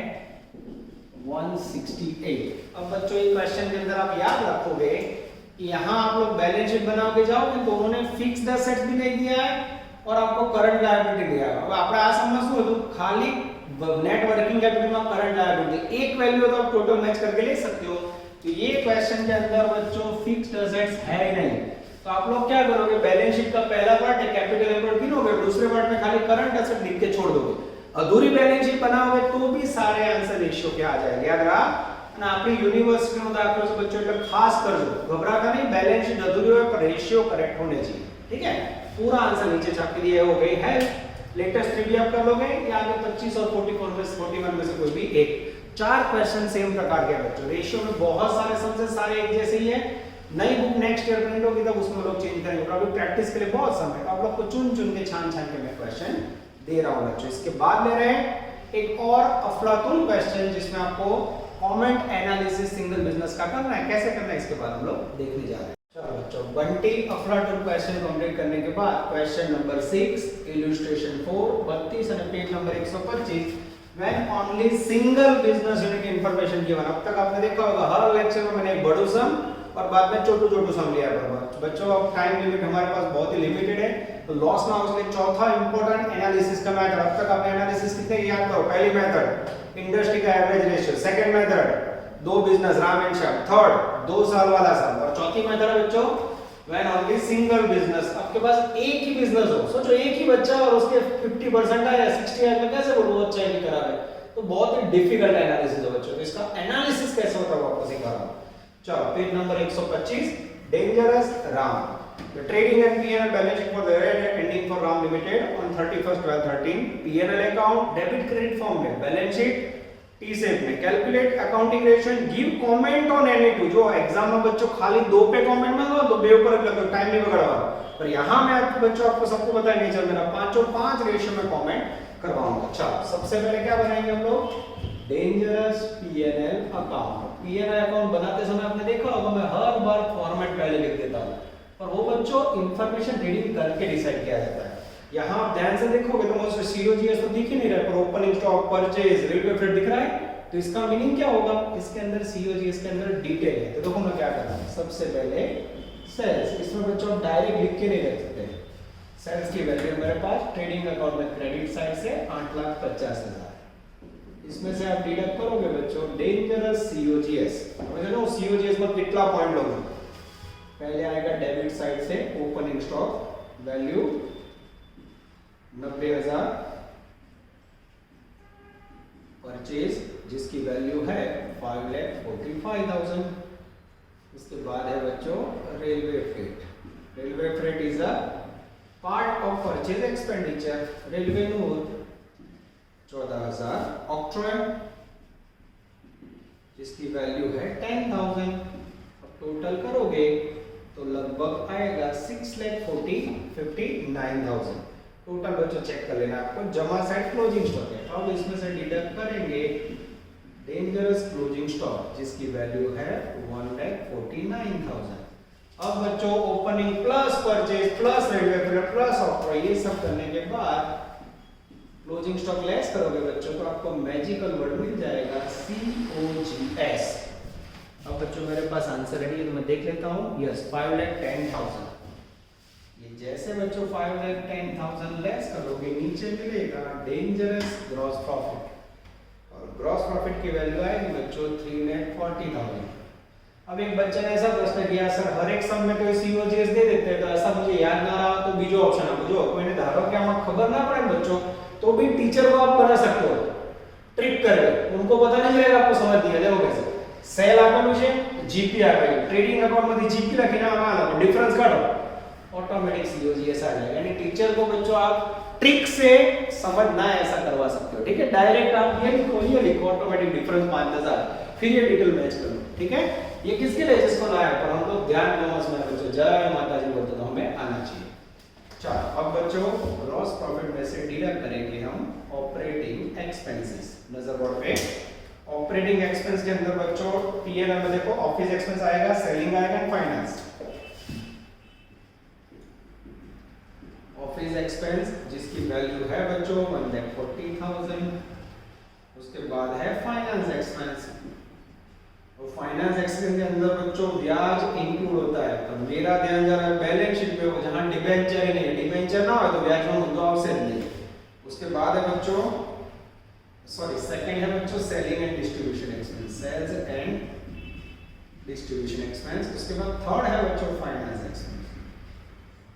168। अब बच्चों ये क्वेश्चन के अंदर आप याद रखोगे कि यहाँ आप लोग बैलेंस शीट बनाओगे जाओगे तो उन्होंने फिक्स्ड एसेट्स भी नहीं दिया है और आपको करंट लायबिलिटी दिया है। अब આપણે આ સમજવું હતું ખાલી नेट वर्किंग कैपिटल में करंट लायबिलिटी एक वैल्यू तो आप टोटल मैच करके ले सकते हो। तो ये क्वेश्चन के अंदर बच्चों फिक्स्ड एसेट्स है ही नहीं, तो आप लोग क्या करोगे, बैलेंस शीट का पहला पार्ट है कैपिटल एम्प्लॉयड गिनोगे, दूसरे पार्ट में खाली करंट एसेट लिख के छोड़ दोगे। अधूरी बैलेंस शीट बनाओगे तो भी सारे आंसर रेशियो के आ जाएंगे। याद रहा અને આપણી યુનિવર્સિટીનો દાખલો છે બચ્ચો, એટલે ખાસ કરજો, घबराता नहीं, बैलेंस शीट अधूरी हो पर रेशियो करेक्ट होने चाहिए, ठीक है। पूरा आंसर नीचे छाप के दिए हो गई है। लेटेस्ट 3 भी आप कर लोगे, या आगे 25 और 44 में 41 में से कोई भी एक। 4 क्वेश्चन सेम प्रकार के बच्चों, रेशियो में बहुत सारे सम से सारे एक जैसे ही है। नई बुक नेक्स्ट ईयर प्रिंट होगी तब उसमें लोग चेंज करेंगे, पर अभी प्रैक्टिस के लिए बहुत समय है, आप लोग को चुन चुन के छान छान के मैं क्वेश्चन दे रहा हूं बच्चों। इसके बाद ले रहे हैं एक और अफलातून क्वेश्चन जिसमें आपको कमेंट एनालिसिस सिंगल बिजनेस का करना है। कैसे करना है इसके बाद हम लोग देखने जा रहे हैं। चलो बच्चों बंटी अफलातून क्वेश्चन कंप्लीट करने के बाद क्वेश्चन नंबर 6 इलस्ट्रेशन 4 32 और page number 125 when only single business unit information given. अब तक आपने देखा होगा हर लेक्चर में मैंने एक बड़ू सम और बाद में छोटू छोटू सम लिया है। बच्चों अब टाइम लिमिट हमारे पास बहुत ही लिमिटेड है, तो लॉस ना हो इसलिए चौथा इंपॉर्टेंट एनालिसिस का मेथड। अब तक आपने एनालिसिस कितने याद करो, पहली मेथड इंडस्ट्री का average ratio, second method 2 business Ram and Shyam, third 2 साल वाला सम, और चौथी मेथड है बच्चों व्हेन ओनली सिंगल बिजनेस। आपके पास एक ही बिजनेस हो, सोचो एक ही बच्चा और उसके 50% आया 60 आया, मैं कैसे बोलूं अच्छा ही खराब है, तो बहुत ही डिफिकल्ट एनालिसिस है बच्चों। तो इसका एनालिसिस कैसे होता है वो आपको सिखा रहा हूं। चलो page number 125 dangerous Ram. The trading and P&L balance sheet for the year ending for Ram Limited on 31/12/13 P&L account debit credit form में balance sheet T shape में calculate accounting ratio give comment on any two। जो exam में बच्चों खाली 2 पे comment मत दो, 2 पे ऊपर लिख दो, टाइम नहीं बगड़वा। पर यहाँ मैं आपको बच्चों आपको सबको पता है नेचर मेरा 5 रेशियो में कमेंट करवाऊंगा। अच्छा सबसे पहले क्या बनाएंगे हम लोग, dangerous P&L account. P&L account बनाते समय आपने देखा होगा मैं हर बार फॉर्मेट पहले लिख देता हूँ, और वो बच्चों इंफॉर्मेशन रीडिंग करके डिसाइड किया जाता है। यहाँ आप ध्यान से देखोगे तो मुझे सीओजीएस तो दिख ही नहीं रहा, पर opening stock, purchase, railway freight दिख रहा है, तो इसका मीनिंग क्या होगा, इसके अंदर सीओजीएस के अंदर डिटेल है। तो देखो मैं क्या कर रहा हूँ, सबसे पहले सेल्स, इसमें बच्चों डायरेक्ट लिख के नहीं रख सकते, सेल्स की वैल्यू मेरे पास ट्रेडिंग अकाउंट में क्रेडिट साइड से 8,50,000, इसमें से आप डिडक्ट करोगे बच्चों डेंजरस सीओजीएस। समझ लो सीओजीएस में कितना पॉइंट लोगे, पहले आएगा डेबिट साइड से ओपनिंग स्टॉक वैल्यू 90,000, परचेज जिसकी वैल्यू है 5,45,000। इसके बाद है बच्चों railway freight. Railway freight is a part of purchase expenditure. Railway note 14,000, octroi जिसकी वैल्यू है 10,000। अब टोटल करोगे तो लगभग आएगा 6,59,000। टोटल बच्चों चेक कर लेना आपको। जमा साइड क्लोजिंग स्टॉक है, अब इसमें से डिडक्ट करेंगे डेंजरस क्लोजिंग स्टॉक जिसकी वैल्यू है 1,49,000। अब बच्चों opening plus purchase plus railway freight plus octroi ये सब करने के बाद क्लोजिंग स्टॉक लेस करोगे बच्चों तो आपको मैजिकल वर्ड मिल जाएगा COGS। अब बच्चों मेरे पास आंसर रेडी है तो मैं देख लेता हूँ। यस 5,10,000। ये जैसे बच्चों 5,10,000 लेस करोगे नीचे मिलेगा डेंजरस ग्रॉस प्रॉफिट और ग्रॉस प्रॉफिट की वैल्यू आएगी बच्चों 3,40,000। अब एक बच्चे ने ऐसा प्रश्न किया सर हर एक सम में तो COGS दे देते हैं तो ऐसा मुझे याद ना रहा तो बीजो ऑप्शन है बुझो कोઈને ધારો કે આમાં खबर ना पड़े बच्चों तो भी टीचर को आप बना सकते हो ट्रिक करके। उनको पता नहीं चलेगा आपको समझ दिया देखो कैसे सेल आपेલું છે GP आपेલું ट्रेडिंग अकाउंट માંથી GP લખીને આમાં આલો डिफरेंस काढो ऑटोमेटिक COGS आ जाएगा। यानी टीचर को बच्चों आप ट्रिक से समझना ऐसा करवा सकते हो। ठीक है डायरेक्ट आप ये लिखो ऑटोमेटिक डिफरेंस 5,000 फिर ये डिटेल मैच कर लो। ठीक है ये किसके लिए जिसको लाया पर हम लोग ध्यान कॉमर्स में बच्चों जय माता जी बोलते तो हमें आना चाहिए। चलो अब बच्चों ग्रॉस प्रॉफिट में से डिडक्ट करेंगे हम ऑपरेटिंग एक्सपेंसेस। नजर बोर्ड पे ऑपरेटिंग एक्सपेंस के अंदर बच्चों P&L में देखो ऑफिस एक्सपेंस आएगा, सेलिंग आएगा एंड फाइनेंस। ऑफिस एक्सपेंस जिसकी वैल्यू है बच्चों 1,40,000। उसके बाद है फाइनेंस एक्सपेंस और फाइनेंस एक्सपेंस के अंदर बच्चों ब्याज इंक्लूड होता है। तो मेरा ध्यान जा रहा है बैलेंस शीट पे हो जहां डिबेंचर ही नहीं, डिबेंचर ना हो तो ब्याज में मुद्दा आपसे नहीं। उसके बाद है बच्चों सेकंड है बच्चों selling and distribution expense, sales and distribution expense. उसके बाद थर्ड है बच्चों फाइनेंस एक्सपेंस।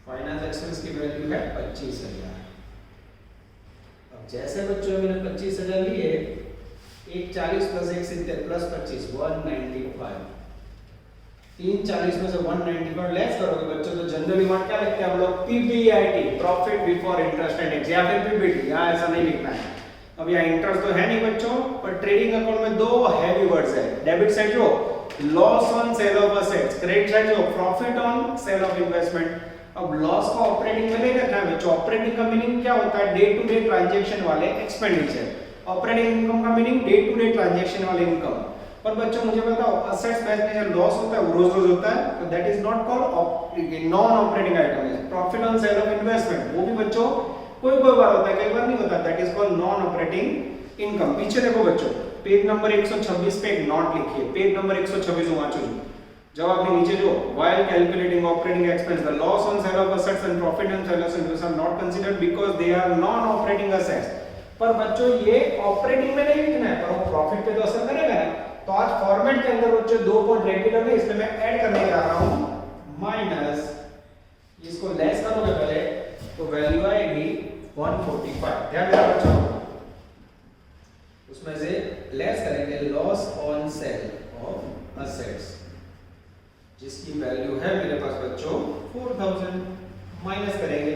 फाइनेंस एक्सपेंस की वैल्यू है 25,000। अब जैसे बच्चों मैंने 25,000 लिए 140 प्लस 170 प्लस 25 195। 340 में से 195 लेस करोगे बच्चों तो जनरली वहां क्या लिखते हैं हम लोग PBIT profit before interest and tax या फिर PBT। यहाँ ऐसा नहीं लिखना है। अब यहाँ इंटरेस्ट तो है नहीं बच्चों पर ट्रेडिंग अकाउंट में दो हैवी वर्ड्स है। डेबिट साइड जो loss on sale of assets, credit side जो profit on sale of investment. अब लॉस को ऑपरेटिंग में नहीं रखना है बच्चों। ऑपरेटिंग का मीनिंग क्या होता है डे टू डे ट्रांजैक्शन वाले एक्सपेंडिचर। ऑपरेटिंग इनकम का meaning day to day transaction वाले इनकम। पर बच्चों मुझे बताओ असेट्स बेस में जो लॉस होता है वो रोज रोज होता है तो that is not called non operating item. Profit on sale of investment वो भी बच्चों कोई कोई बार होता है कई बार नहीं होता, that is called non operating income. पीछे देखो बच्चों पेज नंबर 126 पे एक नोट लिखिए। पेज नंबर 126 वाचो जवाब में नीचे जो while calculating operating expense the loss on sale of assets and profit on sale of services are not considered because they are non operating assets। पर बच्चों ये ऑपरेटिंग में नहीं लिखना है पर वो प्रॉफिट पे तो असर करेगा ना। तो आज फॉर्मेट के अंदर बच्चों दो पॉइंट रेगुलर है इसमें मैं ऐड करने जा रहा हूं माइनस, इसको लेस करोगे पहले तो वैल्यू आएगी 145। ध्यान देना बच्चों उसमें से लेस करेंगे loss on sale of assets जिसकी वैल्यू है मेरे पास बच्चों 4,000 माइनस करेंगे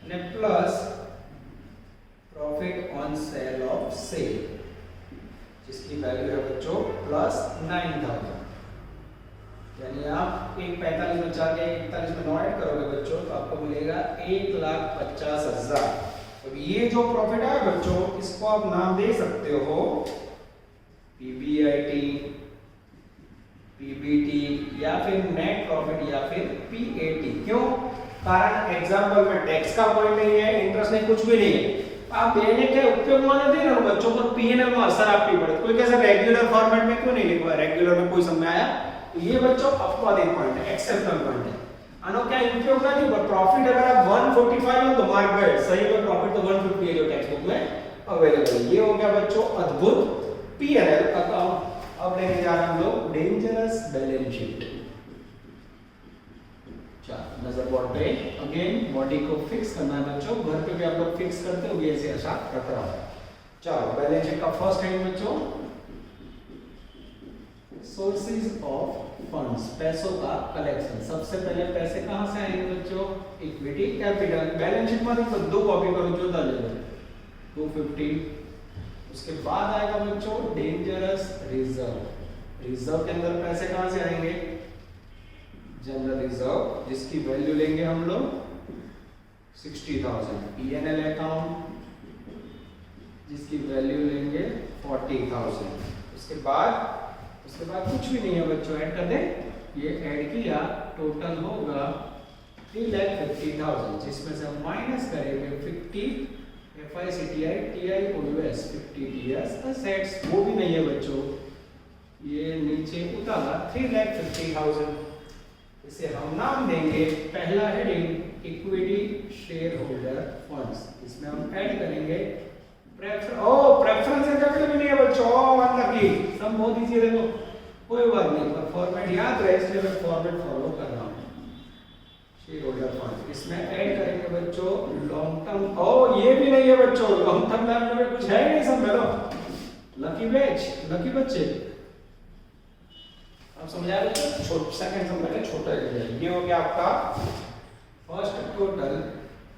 ने plus profit on sale of sale जिसकी वैल्यू है बच्चों प्लस 9,000। यानी आप एक 45 में 4 के 41 में 9 ऐड करोगे बच्चों तो आपको मिलेगा 1,50,000। अब ये जो प्रॉफिट है बच्चों इसको आप नाम दे सकते हो PBIT, PBT या फिर नेट प्रॉफिट या फिर PAT। क्यों? कारण एग्जांपल में टैक्स का पॉइंट नहीं है, इंटरेस्ट नहीं, कुछ भी नहीं है। आप देने के उपयोग में नहीं ना बच्चों पर P&L में असर आपकी पड़े। कोई कैसे रेगुलर फॉर्मेट में क्यों नहीं लिखवा, रेगुलर में कोई समझ आया? तो ये बच्चों अपवादित पॉइंट है, एक्सेप्शनल पॉइंट है। अनो क्या उपयोग नहीं, पर प्रॉफिट अगर आप 145 हो तो मार्क बैड सही में प्रॉफिट तो 150 है जो टेक्स्ट बुक में अवेलेबल है। ये हो गया बच्चों अद्भुत P&L अकाउंट। अब लेने जा रहे हैं हम लोग डेंजरस बैलेंस शीट। मदरबोर्ड पे अगेन बॉडी को फिक्स करना है बच्चों, घर पे भी आप लोग फिक्स करते हो, ऐसे ऐसा रख रहा है। चलो बैलेंस शीट का फर्स्ट हेडिंग बच्चों, सोर्सेज ऑफ फंड्स, पैसों का कलेक्शन। सबसे पहले पैसे कहां से आएंगे बच्चों, इक्विटी कैपिटल। बैलेंस शीट में तो दो कॉपी करो जो दे 250। उसके बाद आएगा बच्चों डेंजरस रिजर्व। रिजर्व के अंदर पैसे कहां से आएंगे, जनरल रिजर्व, जिसकी वैल्यू लेंगे हम लोग 60,000। पीएनएल अकाउंट जिसकी वैल्यू लेंगे 40,000। उसके बाद कुछ भी नहीं है बच्चों, ऐड कर दे, ये ऐड किया, टोटल होगा 3,50,000, जिसमें से हम माइनस करेंगे 50 FICTI TIOUS 50 TS असेट्स, वो भी नहीं है बच्चों, ये नीचे उतारा 3,50,000। इसे हम नाम देंगे, पहला heading equity share holder funds. इसमें हम ऐड करेंगे प्रेफरेंस कैपिटल भी नहीं है बच्चों, अनलकी, सब बहुत इजी है, देखो कोई बात नहीं, पर फॉर्मेट याद रहे इसलिए मैं फॉर्मेट फॉलो कर रहा हूं। शेयर होल्डर फंड इसमें ऐड करेंगे बच्चों लॉन्ग टर्म, ये भी नहीं है बच्चों, लॉन्ग टर्म में कुछ है नहीं, सब में लकी बैच, लकी बच्चे, अब समझा रहे, सेकंड सम पहले छोटा ये हो गया आपका फर्स्ट टोटल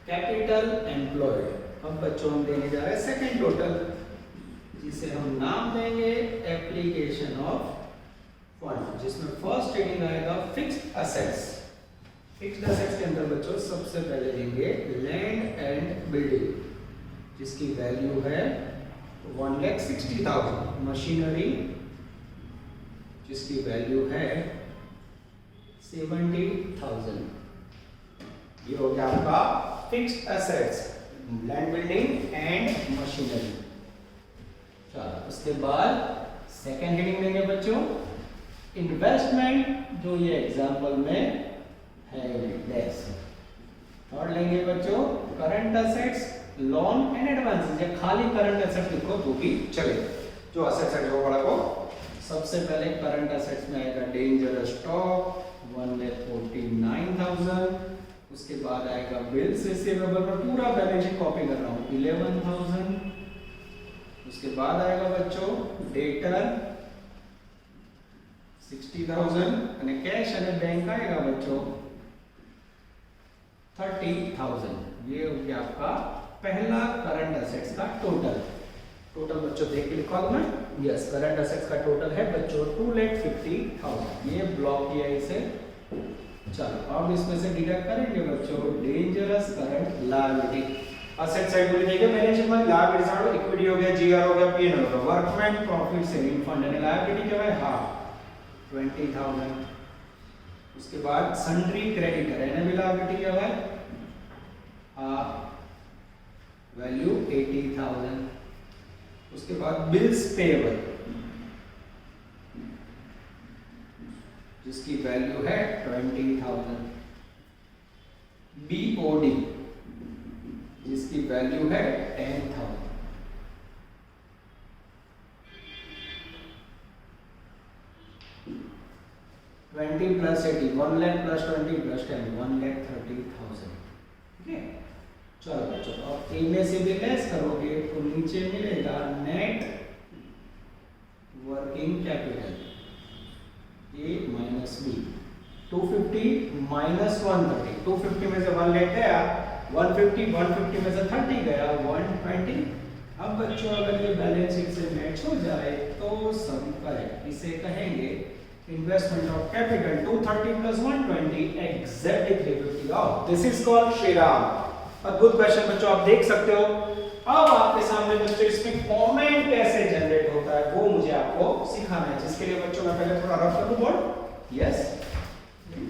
कैपिटल एम्प्लॉयड। अब बच्चों हम देने जा रहे हैं सेकंड टोटल, जिसे हम नाम देंगे एप्लीकेशन ऑफ फंड, जिसमें फर्स्ट हेडिंग आएगा फिक्स्ड असेट्स। फिक्स्ड असेट्स के अंदर बच्चों सबसे पहले देंगे लैंड एंड बिल्डिंग, जिसकी वैल्यू है 1,60,000। मशीनरी जिसकी वैल्यू है 70,000। ये हो गया आपका fixed assets, land building and machinery. चलो उसके बाद सेकेंड हेडिंग देंगे बच्चों इन्वेस्टमेंट, जो ये एग्जांपल में है लेस। थर्ड लेंगे बच्चों current assets, loan and advances, या खाली करंट असेट्स लिखो तो भी चले, जो असेट्स है वो बड़ा को। सबसे पहले करंट असेट्स में आएगा डेंजरस स्टॉक 1,49,000। उसके बाद आएगा बिल्स रिसीवेबल, पर पूरा बैलेंस शीट कॉपी कर रहा हूँ, 11,000। उसके बाद आएगा बच्चों डेटर 60,000 અને कैश અને बैंक आएगा बच्चों 30,000। ये हो गया आपका पहला करंट असेट्स का टोटल। टोटल बच्चों देख के लिखवा दो मैं, यस करंट असेट्स का टोटल है बच्चों 2,50,000। ये ब्लॉक किया इसे। चलो अब इसमें से डिडक्ट करेंगे बच्चों dangerous current liability. Asset side बोली जाएगी बैलेंस शीट में, लायबिलिटी साइड इक्विटी हो गया, जीआर हो गया, पीएनएल हो गया, workman profit saving fund and liability क्या है हाफ 20,000। उसके बाद सन्ड्री क्रेडिटर एनएबी लायबिलिटी क्या है हाफ वैल्यू 80,000। उसके बाद बिल्स पेएबल जिसकी वैल्यू है 20,000। बीओडी जिसकी वैल्यू है 10,000। Twenty plus 80 1 lakh plus 20 plus 10 1,30,000। ठीक है। चलो बच्चों अब ए में से भी लेस करोगे तो नीचे मिलेगा net working capital A minus B 250 minus 130। 250 में से 1 लेट गया 150 में से 30 गया 120। अब बच्चों अगर ये बैलेंस शीट से मैच हो जाए तो सम करेक्ट। इसे कहेंगे investment of capital 230 plus 120 exactly 350। This is called Shriram. अद्भुत क्वेश्चन बच्चों आप देख सकते हो। अब आपके सामने बच्चों इसमें कमेंट कैसे जनरेट होता है वो मुझे आपको सिखाना है, जिसके लिए बच्चों मैं पहले थोड़ा रफ कर दूं बोर्ड। यस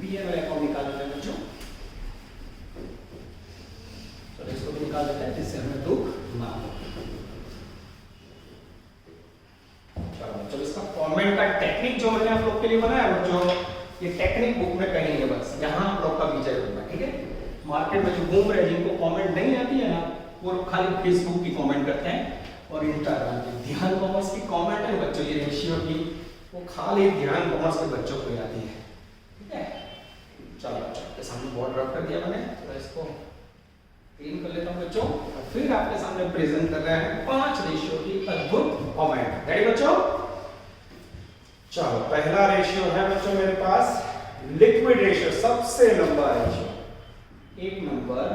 पीएनएल अकाउंट निकाल लेते हैं बच्चों। चलो इसको भी निकाल लेते हैं जिससे हमें दुख ना हो। चलो इसका फॉर्मेट का टेक्निक जो मैंने आप लोग के लिए बनाया बच्चों, ये टेक्निक बुक में कहीं है, बस यहाँ आप लोग का विजय होगा। ठीक है। मार्केट में जो घूम रहे जिनको कमेंट नहीं आती है ना वो लोग खाली फेसबुक की कमेंट करते हैं और इंस्टाग्राम की। ध्यान कॉमर्स की कमेंट है बच्चों ये रेशियो की, वो खाली ध्यान कॉमर्स के बच्चों को आती है। ठीक है। चलो सामने बहुत रफ कर दिया मैंने, थोड़ा इसको क्लीन कर लेता हूँ बच्चों, और फिर आपके सामने प्रेजेंट कर रहे हैं 5 रेशियो की अद्भुत फॉर्मेट। रेडी बच्चों? चलो, पहला रेशियो है बच्चों मेरे पास लिक्विड रेशियो, सबसे लंबा रेशियो। एक नंबर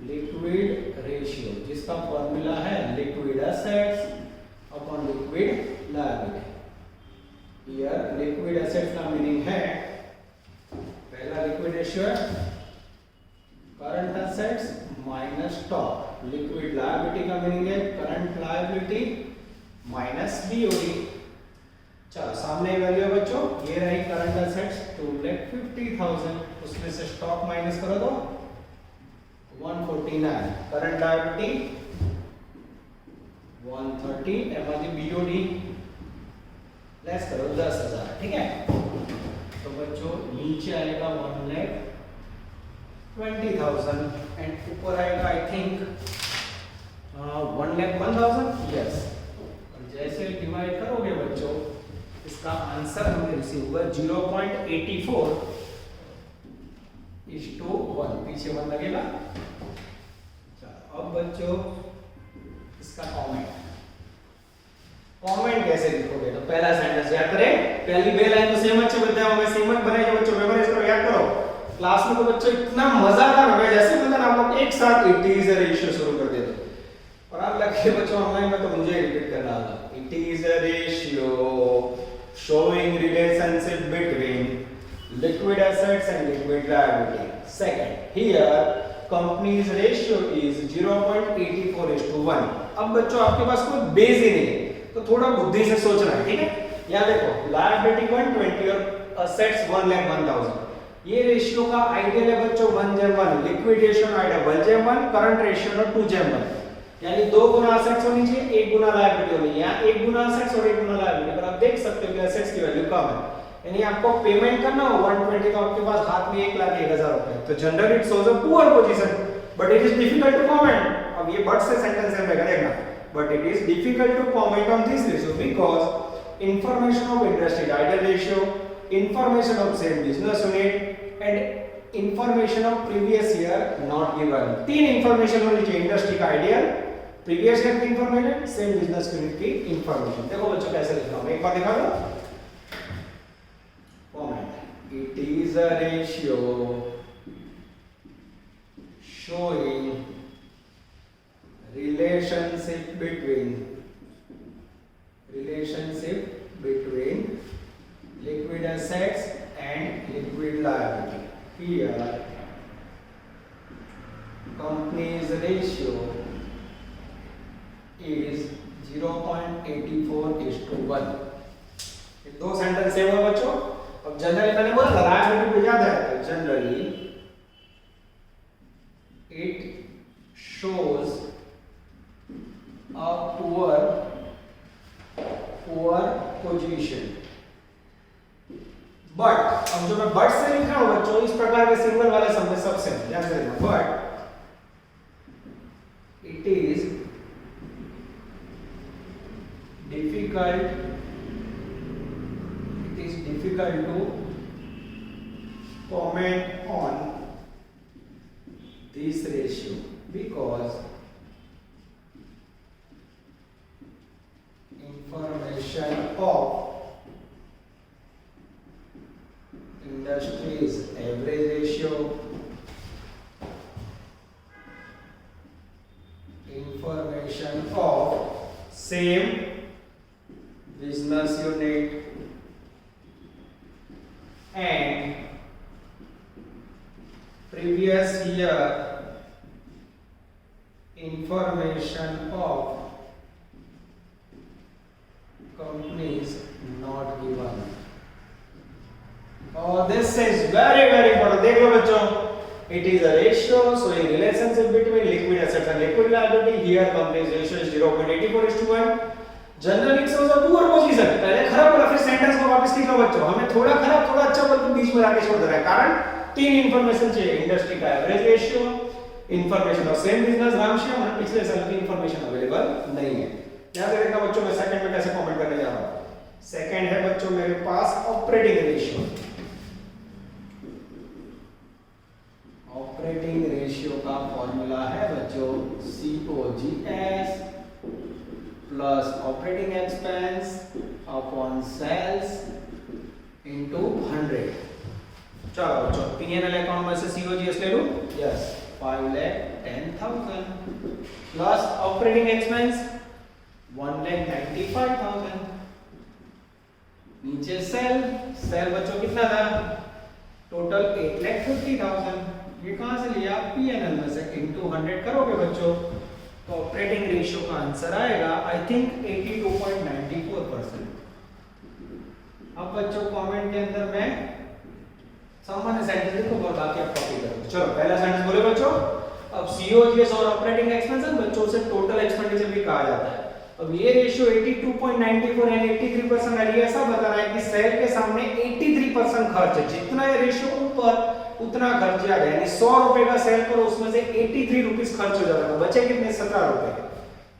लिक्विड रेशियो, जिसका फॉर्मूला है liquid assets upon liquid liability. Here liquid assets का मीनिंग है, पहला लिक्विड रेशियो है current assets minus stock, liquid liability का मीनिंग है करंट लायबिलिटी माइनस बीओडी। चलो, सामने वैल्यू है बच्चों, ये रही करंट एसेट्स 2,50,000, उसमें से स्टॉक माइनस करो तो 149, current liability 130, MRG BOD less करो 10,000, ठीक है। तो बच्चों नीचे आएगा 1,20,000 एंड ऊपर आएगा आई थिंक 1,01,000, यस। और जैसे डिवाइड करोगे बच्चों, इसका आंसर हमें रिसीव हुआ 0.84 1, पीछे 1 लगेगा। अब बच्चों इसका कमेंट कैसे लिखोगे? तो पहला सेंटेंस याद करें, पहली बे लाइन तो सेम अच्छे बताया हूं मैं, सेम मत बनाइए बच्चों, मेमोराइज करो, याद करो। क्लास में तो बच्चों इतना मजादार हो गया, जैसे मतलब आप लोग एक साथ इट इज अ रेशियो शुरू कर देते, और आप लगे बच्चों ऑनलाइन में तो मुझे रिपीट करना होगा। It is a ratio showing relationship between liquid assets and liquid liability. Second, here company's ratio is 0.84:1. अब बच्चों आपके पास कोई बेस ही नहीं है, तो थोड़ा बुद्धि से सोचना है, ठीक है। यहाँ देखो, liability 120 और assets 1,01,000, ये रेशियो का आइडियल है बच्चों 1:1, लिक्विड रेशियो का आइडियल 1:1, करंट रेशियो का 2:1, यानी 2 गुना एसेट्स होनी चाहिए, 1 गुना लायबिलिटी होनी है। यहाँ 1 गुना एसेट्स और 1 गुना लायबिलिटी, पर आप देख सकते हो कि एसेट्स की वैल्यू कम है, यानी आपको पेमेंट करना हो 120 का, आपके पास हाथ में 1,01,000 रुपए, तो generally it shows a poor position, but it is difficult to comment. अब ये बट से सेंटेंस है मेरा, देखना, but it is difficult to comment on this ratio because information of industry ideal ratio, information of same business unit and information of previous year not given. 3 information होनी चाहिए, industry का ideal, previous year की information, same business unit की information. देखो बच्चों कैसे लिखना है, एक बार दिखा दो comment. It is a ratio showing relationship between liquid assets and liquid liability. Here company's ratio is 0.84:1. ये दो सेंटेंस सेम है बच्चों। अब जनरली मैंने बोला लायबिलिटी को याद है, तो generally it shows a poor position. But अब जो मैं but से लिख रहा हूं बच्चों, इस प्रकार के सिंगल वाले शब्द सबसे ध्यान से देखना, but it is difficult to comment on this ratio because information of industry's average ratio, information of same business unit and previous year information of companies not given. और this is very important. देख लो बच्चों, it is a ratio showing relationship between liquid assets and liquid liability. Here company's ratio is 0.84:1. General it shows a poor position. पहले खराब बोला, फिर sentence को वापस लिख लो बच्चों। हमें थोड़ा खराब थोड़ा अच्छा बोल के बीच में आके छोड़ दे रहा है, कारण 3 इंफॉर्मेशन चाहिए, इंडस्ट्री का average ratio, information of same business ratio, और पिछले साल की इंफॉर्मेशन अवेलेबल नहीं है। ध्यान से देखना बच्चों, मैं सेकंड में कैसे कमेंट करने जा रहा हूं। सेकंड है बच्चों मेरे पास ऑपरेटिंग रेशियो। बच्चों COGS plus operating expense upon sales into 100। चलो बच्चों P&L अकाउंट में से COGS ले लूं, यस 5,10,000 प्लस ऑपरेटिंग एक्सपेंस 1,95,000। नीचे सेल बच्चों कितना था, टोटल 8,50,000। ये कहां से लिया, P&L में से इनटू 100 करोगे बच्चों तो ऑपरेटिंग रेशियो का आंसर आएगा आई थिंक 82.94%। अब बच्चों कमेंट के अंदर मैं सामान्य सेंटेंस लिखो और बाकी आप कॉपी करो। चलो पहला सेंटेंस बोले बच्चों, अब COGS और ऑपरेटिंग एक्सपेंस बच्चों से टोटल एक्सपेंडिचर भी कहा जाता है। अब ये रेशियो 82.94 एंड 83% है, ऐसा बता रहा है कि सेल के सामने 83% खर्च है। जितना ये रेशियो ऊपर उतना खर्च ज्यादा, यानी 100 रुपए का सेल करो उसमें से 83 रुपीस खर्च हो जाता है, बचे कितने 17 रुपए।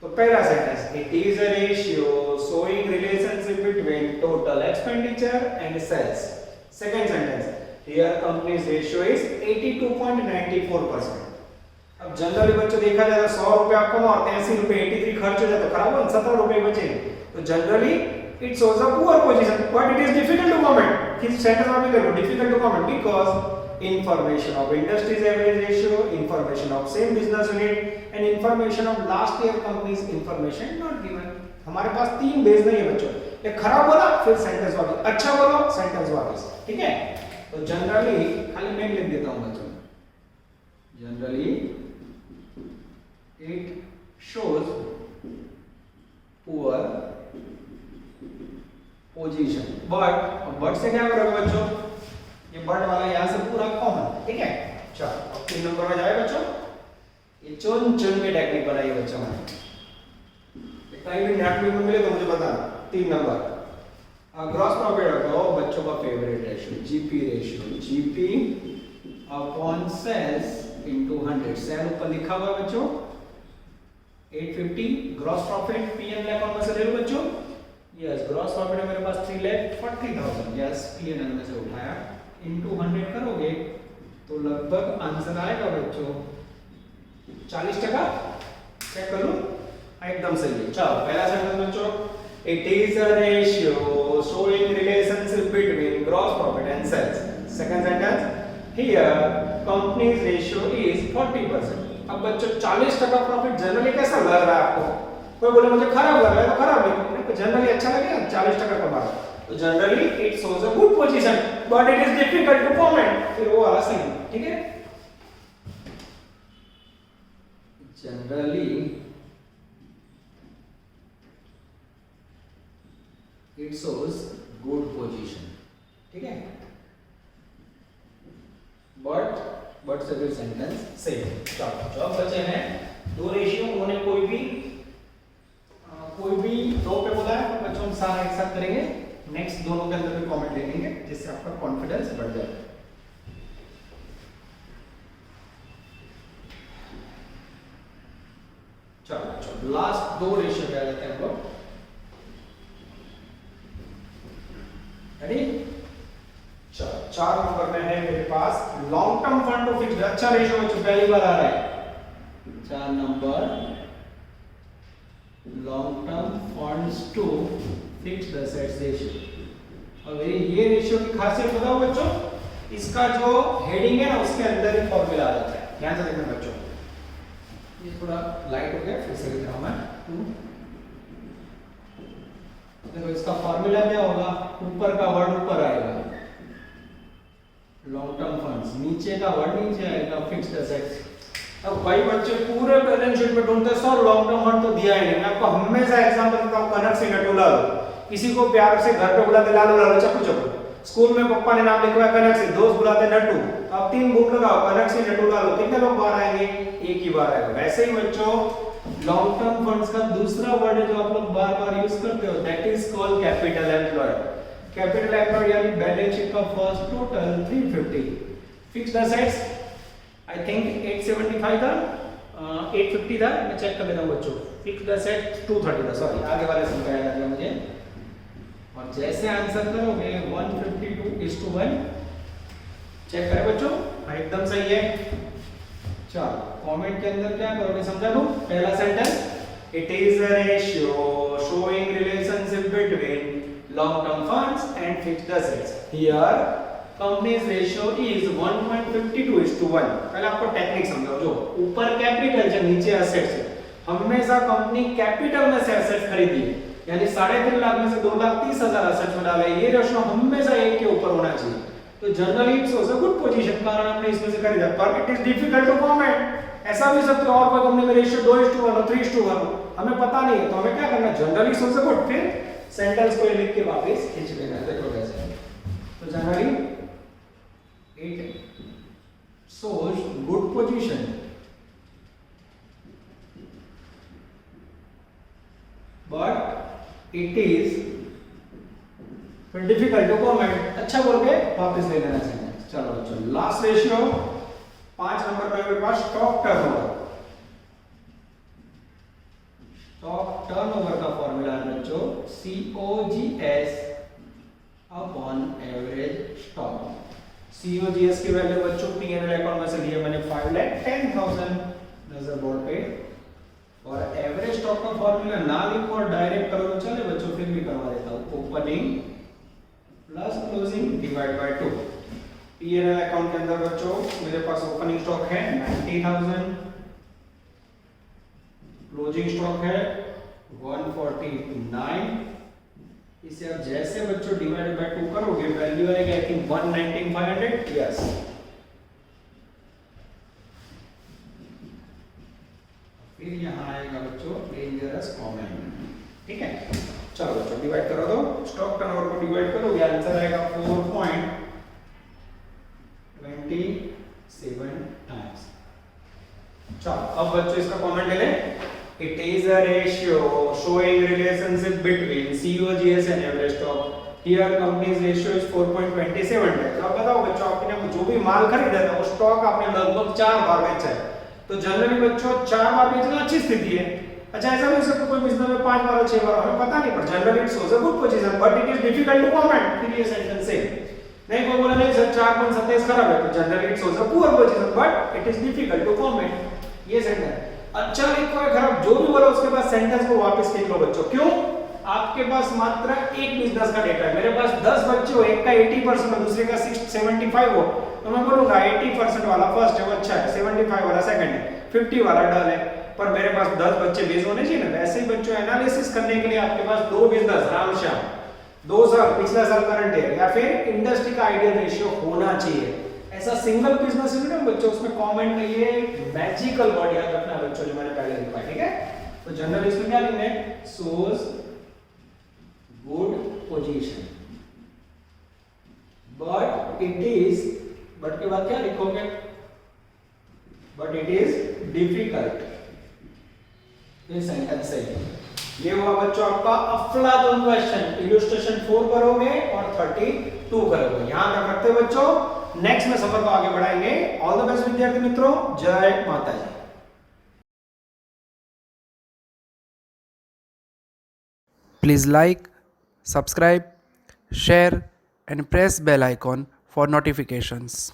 तो पहला sentence, it is a ratio showing relationship between total expenditure and sales. Second sentence, here company's ratio is 82.94%। अब जनरली बच्चों देखा जाए 100 रुपए आपको मारते हैं, 80 रुपए 83 खर्च हो जाता है, खराब हो 17 रुपए बचे। तो generally it shows a poor position, but it is difficult to comment. किस सेंटेंस में भी देखो difficult to comment because information of industry's average ratio, information of same business unit and information of last year company's information not given। हमारे पास तीन base नहीं है बच्चों, एक खराब बोला फिर सेंटेंस वापस, अच्छा बोला सेंटेंस वापस, ठीक है। तो जनरली खाली मैं लिख देता हूं बच्चों, generally it shows poor position, but से क्या करोगे बच्चों, ये बट वाला यहां से पूरा कॉमन, ठीक है। चलो अब 3 नंबर में जाए बच्चों, ये चुन के टेक्निक बनाई है बच्चों ने, कहीं भी नेट में मिले तो मुझे बताना। 3 नंबर ग्रॉस प्रॉफिट रखो बच्चों का favourite ratio GP ratio, GP upon sales into 100। Sale ऊपर लिखा हुआ है बच्चों 850, ग्रॉस प्रॉफिट P&L अकाउंट में से ले लो बच्चों, यस ग्रॉस प्रॉफिट है मेरे पास 3,40,000, यस P&L में से उठाया इनटू 100 करोगे तो लगभग आंसर आएगा बच्चों 40%। चेक कर लो, एकदम सही है। चलो पहला सेंटेंस बच्चों, it is a ratio showing relationship between gross profit and sales. Second sentence, here company's ratio is 40%। अब बच्चों 40% प्रॉफिट जनरली कैसा लग रहा है आपको, कोई बोले मुझे खराब लग रहा है तो खराब नहीं, जनरली अच्छा लगेगा 40% कमा। तो generally it shows a good position but it is difficult to comment, फिर वो वाला सही, ठीक है। Generally it shows good position, ठीक है, बट से फिर सेंटेंस सही। चलो जो बचे हैं दो रेशियो, उन्होंने कोई भी दो पे बोला है तो बच्चों हम सारा एक साथ करेंगे, नेक्स्ट दोनों के अंदर भी कमेंट ले लेंगे जिससे आपका कॉन्फिडेंस बढ़ जाए। चलो लास्ट 2 रेशियो पे आ जाते हैं हम लोग, रेडी। चलो 4 नंबर में है मेरे पास long term fund to fixed. अच्छा रेशियो बच्चों पहली बार आ रहा है 4 number, long term funds to fixed assets ratio. और ये रेशियो की खासियत बताओ बच्चों, इसका जो हेडिंग है ना उसके अंदर ही फॉर्मूला आ जाता है। ध्यान से देखना बच्चों, ये थोड़ा लाइट हो गया, फिर से लिख रहा हूं मैं। देखो इसका फॉर्मूला क्या होगा, ऊपर का वर्ड ऊपर आएगा लॉन्ग टर्म फंड्स, नीचे का वर्ड नीचे आएगा फिक्स्ड एसेट्स। अब भाई बच्चे पूरे बैलेंस शीट में ढूंढते सर लॉन्ग टर्म फंड तो दिया ही नहीं। मैं आपको हमेशा एग्जांपल देता हूं, कनक से नटूला लो, किसी को प्यार से घर पे बुलाते लालू लालू चप्पू चप्पू, स्कूल में पापा ने नाम लिखवाया कनक से, दोस्त बुलाते नट्टू, तो आप 3 बूट लगाओ कनक से नटूला लो, कितने लोग बाहर आएंगे, एक ही बार आएगा। वैसे ही बच्चों लॉन्ग टर्म फंड्स का दूसरा वर्ड है जो आप लोग बार-बार यूज करते हो, that is called capital employed. Capital employed यानी बैलेंस शीट का first total 350, fixed assets I think 875 था, 850 था, मैं चेक कर लेता हूं बच्चों। फिक्स्ड एसेट 230 था, सॉरी आगे वाले से याद आ गया मुझे। और जैसे आंसर करोगे 152:1, चेक करें बच्चों, एकदम सही है। चलो कमेंट के अंदर क्या करोगे समझा लो। पहला sentence, it is a ratio showing relationship between long term funds and fixed assets. Here company's ratio is 1.52:1। पहले आपको टेक्निक समझाओ। जो ऊपर कैपिटल है नीचे एसेट्स है, हमेशा कंपनी कैपिटल में से एसेट्स खरीदी है, यानी 3.5 लाख में से 2,30,000 एसेट्स में डाला है। ये रेशियो हमेशा 1 के ऊपर होना चाहिए। तो generally it's also good position, कारण हमने इसमें से खरीदा। पर it is difficult to comment. ऐसा भी सकते हो और कोई कंपनी में रेशियो 2:1 हो 3:1 हो, हमें पता नहीं है, तो हमें क्या करना है, जनरली इट्स ऑल्सो गुड। फिर सेंटेंस को लिख के वापस खींच लेना है। देखो कैसे। तो generally it shows good position but it is difficult to comment। अच्छा बोल के वापस ले लेना सेंटेंस। चलो बच्चों, लास्ट रेशियो 5 नंबर पे मेरे पास स्टॉक टर्नओवर। स्टॉक टर्नओवर का फॉर्मूला है बच्चों COGS upon average stock. COGS की वैल्यू बच्चों P&L अकाउंट में से लिए मैंने 5,10,000 नजर बोर्ड पे। और एवरेज स्टॉक का फॉर्मूला ना लिखो और डायरेक्ट करो तो चले बच्चों, फिर भी करवा देता हूं। Opening plus closing divide by 2। P&L account के अंदर बच्चों मेरे पास ओपनिंग स्टॉक है 90,000, क्लोजिंग स्टॉक है 149। इसे अब जैसे बच्चों डिवाइड बाय 2 करोगे वैल्यू आएगी आई थिंक 119,500। यस, फिर यहां आएगा बच्चों डेंजरस कमेंट। ठीक है, चलो बच्चों डिवाइड करो। तो स्टॉक टर्नओवर को डिवाइड करोगे आंसर आएगा 4.27 टाइम्स। चलो अब बच्चों इसका कमेंट ले ले। It is a ratio showing relationship between COGS and average stock. Here company's ratio is 4.27 times। अब बताओ बच्चों, आपने जो भी माल खरीदा था वो स्टॉक आपने लगभग 4 बार बेचा है। तो जनरली बच्चों 4 बार बेचना अच्छी स्थिति है। अच्छा, ऐसा भी हो सकता है कोई बिजनेस में 5 बार और 6 बार, हमें पता नहीं, पर generally it's also good position but it is difficult to comment. फिर ये सेंटेंस से नहीं कोई बोला नहीं सर 4.27 खराब है, तो generally it's also poor position but it is difficult to comment. ये सेंटेंस अच्छा लिखो है खराब, जो भी बोला उसके बाद सेंटेंस को वापस लिख लो बच्चों। क्यों? आपके पास मात्र एक बिजनेस का डेटा है। मेरे पास 10 बच्चे हो, एक का 80% हो, दूसरे का 75 हो, तो मैं बोलूंगा 80% वाला फर्स्ट है वो अच्छा है, 75 वाला सेकंड है, 50 वाला डल है। पर मेरे पास 10 बच्चे बेस होने चाहिए ना। वैसे ही बच्चों एनालिसिस करने के लिए आपके पास 2 बिजनेस राम श्याम, 2 साल पिछला साल करंट ईयर या फिर इंडस्ट्री का आइडियल रेशियो होना चाहिए। ऐसा सिंगल बिजनेस है ना बच्चों, उसमें कमेंट में ये मैजिकल वर्ड याद रखना बच्चों जो मैंने पहले लिखा है। ठीक है, तो जनरल इसमें क्या लिखना है, shows good position but it is, but के बाद क्या लिखोगे, बट इट इज डिफिकल्ट। ये सेंटेंस है। ये हुआ बच्चों आपका अफलातून क्वेश्चन। इलस्ट्रेशन 4 करोगे और 32 करोगे। यहां तक रखते बच्चों, नेक्स्ट में सफर को आगे बढ़ाएंगे। ऑल द बेस्ट विद्यार्थी मित्रों, जय माता जी। Please like, subscribe, share and press bell icon for notifications.